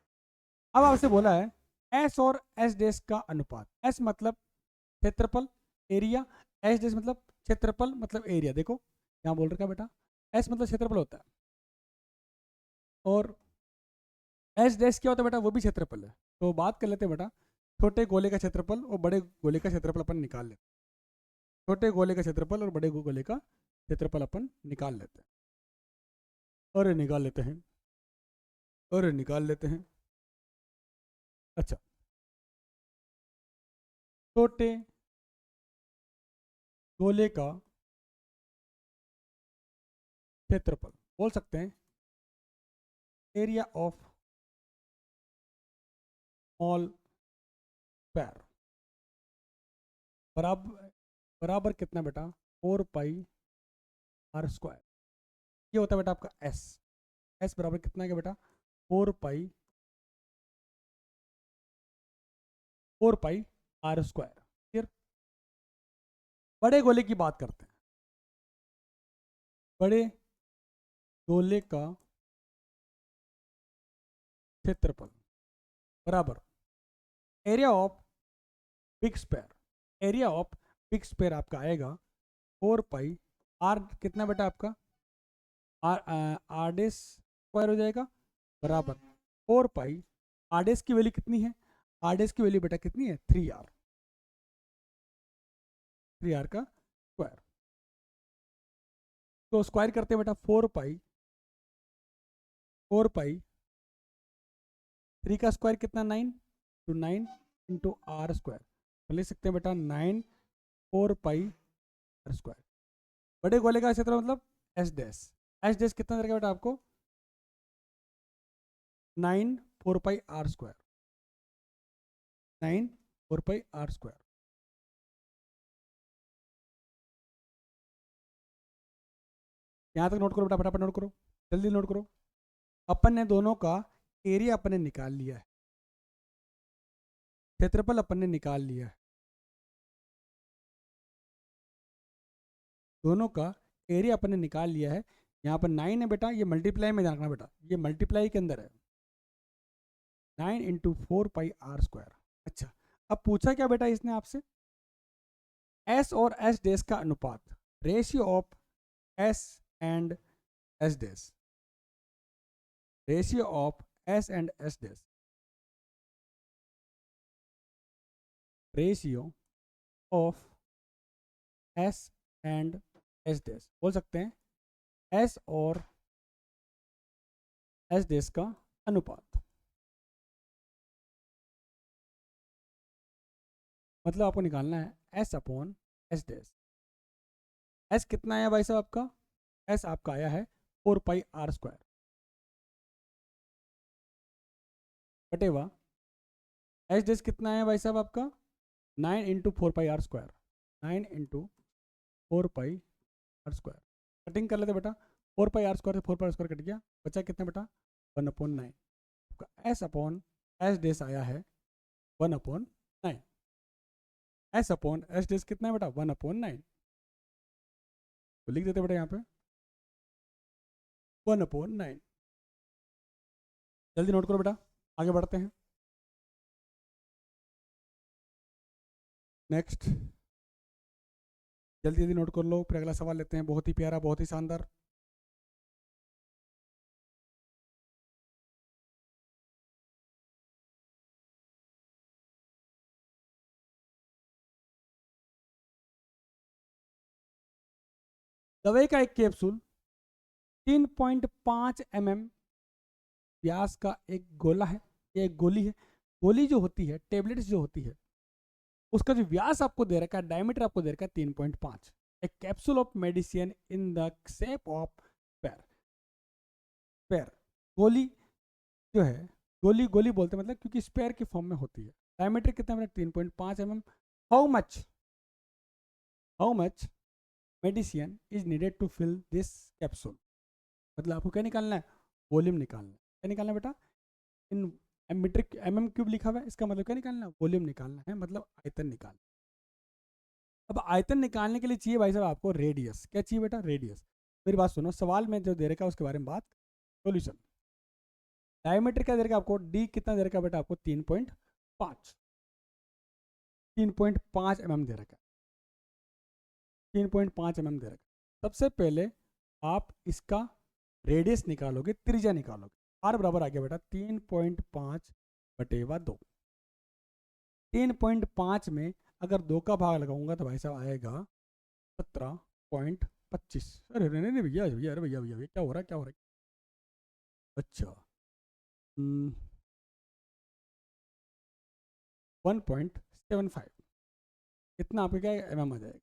अब आपसे बोला है एस और एस डैश का अनुपात। एस मतलब क्षेत्रफल एरिया, एस डैश मतलब क्षेत्रफल मतलब एरिया। देखो यहाँ बोल रखा है बेटा एस मतलब क्षेत्रफल होता है, और एस डैश क्या होता है बेटा वो भी क्षेत्रफल है। तो बात कर लेते हैं बेटा छोटे गोले का क्षेत्रफल और बड़े गोले का क्षेत्रफल अपन निकाल लेते हैं। छोटे गोले का क्षेत्रफल और बड़े गोले का क्षेत्रफल अपन निकाल लेते हैं, और निकाल लेते हैं, और निकाल लेते हैं। अच्छा छोटे गोले का क्षेत्रफल बोल सकते हैं एरिया ऑफ स्मॉल स्क्वायर बराबर बराबर कितना बेटा 4πr²। ये होता है बेटा आपका एस, एस बराबर कितना है बेटा 4πr²। क्लियर। बड़े गोले की बात करते हैं। बड़े गोले का क्षेत्रफल बराबर area of big square, area of big square आपका आएगा 4πr कितना बेटा आपका आर आर डैश स्क्वायर हो जाएगा बराबर 4π। आर डैश की वैल्यू कितनी है? आर डैश की वैल्यू बेटा कितनी है 3r, 3r का स्क्वायर। तो स्क्वायर करते हैं बेटा 4π 3 का स्क्वायर कितना 9, तो 9 इंटू आर स्क्वायर, तो ले सकते हैं बेटा 9 4πr²। बड़े गोले का क्षेत्र मतलब एस डैश। एस डैश कितना देगा बेटा आपको 9 4 pi r²। 9 4 pi r²। यहाँ तक नोट करो बेटा, फटाफट नोट करो, जल्दी नोट करो। अपन ने दोनों का एरिया अपन ने निकाल लिया है, क्षेत्रफल अपन ने निकाल लिया है। दोनों का एरिया अपन ने निकाल लिया है। यहाँ पर 9 है बेटा, ये मल्टीप्लाई में रखना बेटा, ये मल्टीप्लाई के अंदर है। 9 × 4 pi r²। अच्छा, अब पूछा क्या बेटा इसने आपसे, एस और एस डैश का अनुपात, ratio of S and S dash, ratio of S and S dash, ratio of S and S dash, बोल सकते हैं एस और एस डैश का अनुपात। मतलब आपको निकालना है S upon S dash. S कितना आया भाई साहब आपका, एस आपका आया है 4 pi r², बटेवा एस डैश कितना आया भाई साहब आपका 9 × 4 pi r²। 9 × 4 pi r²। Cutting कर लेते बेटा, 4 pi r² से 4 pi r² कट गया, बचा कितना बेटा 1/9। आपका एस अपॉन एस डैश आया है 1/9। एस अपॉन एस डैश कितना है बेटा 1/9, तो लिख देते बेटा यहाँ पे 1/9। जल्दी नोट करो बेटा, आगे बढ़ते हैं। नेक्स्ट, जल्दी जल्दी नोट कर लो, फिर अगला सवाल लेते हैं, बहुत ही प्यारा, बहुत ही शानदार। दवाई का एक कैप्सूल 3.5 mm व्यास का एक गोला है, ये एक गोली है। गोली जो होती है, टेबलेट्स जो होती है, उसका जो व्यास आपको दे रखा है, डायमीटर आपको दे रखा है 3.5। एक capsule of medicine in the shape of पैर। पैर गोली जो है, गोली गोली बोलते हैं मतलब, क्योंकि स्पेयर की फॉर्म में होती है। डायमीटर कितना है 3.5 mm। How much medicine is needed to fill this capsule. मतलब आपको क्या निकालना है, वॉल्यूम निकालना है। क्या निकालना है बेटा, इन मीट्रिक mm³ लिखा हुआ है, इसका मतलब क्या निकालना है, वॉल्यूम निकालना है, मतलब आयतन निकालना। अब आयतन निकालने के लिए चाहिए भाई साहब आपको रेडियस। क्या चाहिए बेटा, रेडियस। मेरी बात सुनो, सवाल में जो दे रखा है उसके बारे में बात। सॉल्यूशन, डायमीटर क्या दे रखा है आपको, डी कितना दे रखा है बेटा आपको 3.5 mm दे रखा है। 3.5 mm दे रखा है। सबसे पहले आप इसका रेडियस निकालोगे, त्रिज्या निकालोगे। आर बराबर आ गया बेटा 3.5/2। 3.5 में अगर 2 का भाग लगाऊंगा तो भाई साहब आएगा 17.25। अरे नहीं नहीं भैया भैया, अरे भैया भैया क्या हो रहा है, क्या हो रहा है। अच्छा 1.75, इतना आपको क्या mm आ जाएगा।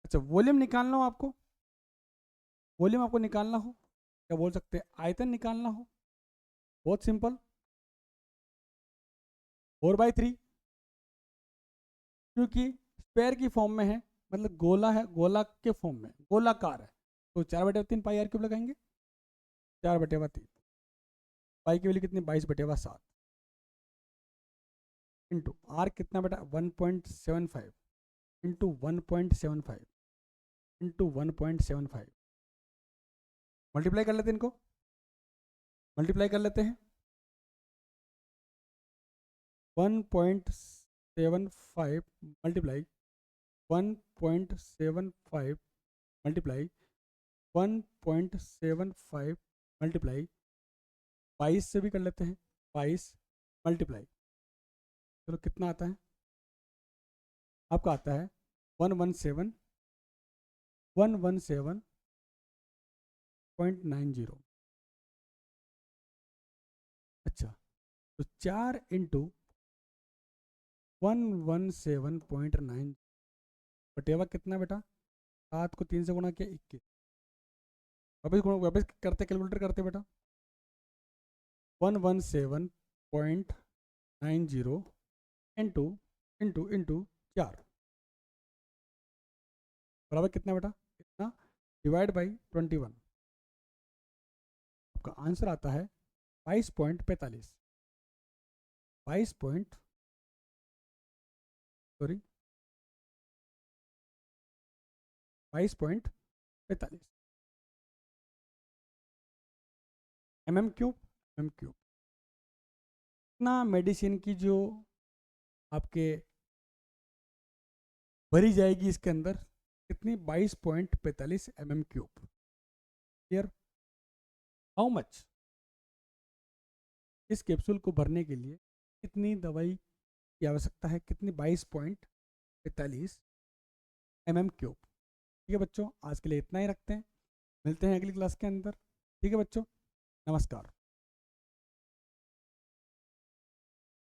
अच्छा, वॉल्यूम निकालना हो आपको, वॉल्यूम आपको निकालना हो, क्या बोल सकते हैं, आयतन निकालना हो, बहुत सिंपल, 4/3। क्योंकि स्पेयर की फॉर्म में है, मतलब गोला है, गोला के फॉर्म में, गोलाकार है, तो 4/3 pi r³ लगाएंगे। 4/3 पाई की वैल्यू कितनी 22/7 इंटू आर कितना बेटा 1.75 इंटू 1.75 इंटू 1.75। मल्टीप्लाई कर लेते हैं इनको, मल्टीप्लाई कर लेते हैं। 1.75 मल्टीप्लाई 1.75 मल्टीप्लाई 1.75 मल्टीप्लाई 22 से भी कर लेते हैं, 22 मल्टीप्लाई, चलो कितना आता है आपका, आता है 117.90। अच्छा, तो 4 इंटू 117.9 बटेवा कितना बेटा 7 को 3 से गुणा किया 21, वापस करते कैलकुलेटर करते बेटा, 117.90 इंटू इंटू इंटू 4 बराबर कितना बेटा, कितना, डिवाइड बाई 21, आपका आंसर आता है 22.45, 22 पॉइंट सॉरी 22.45 mm³ mm³। इतना मेडिसिन की जो आपके भरी जाएगी इसके अंदर कितनी, 22.45 mm³। क्लियर, हाउ मच, इस कैप्सूल को भरने के लिए कितनी दवाई की आवश्यकता है, कितनी, 22.45 mm³। ठीक है बच्चों, आज के लिए इतना ही रखते हैं, मिलते हैं अगली क्लास के अंदर। ठीक है बच्चों, नमस्कार।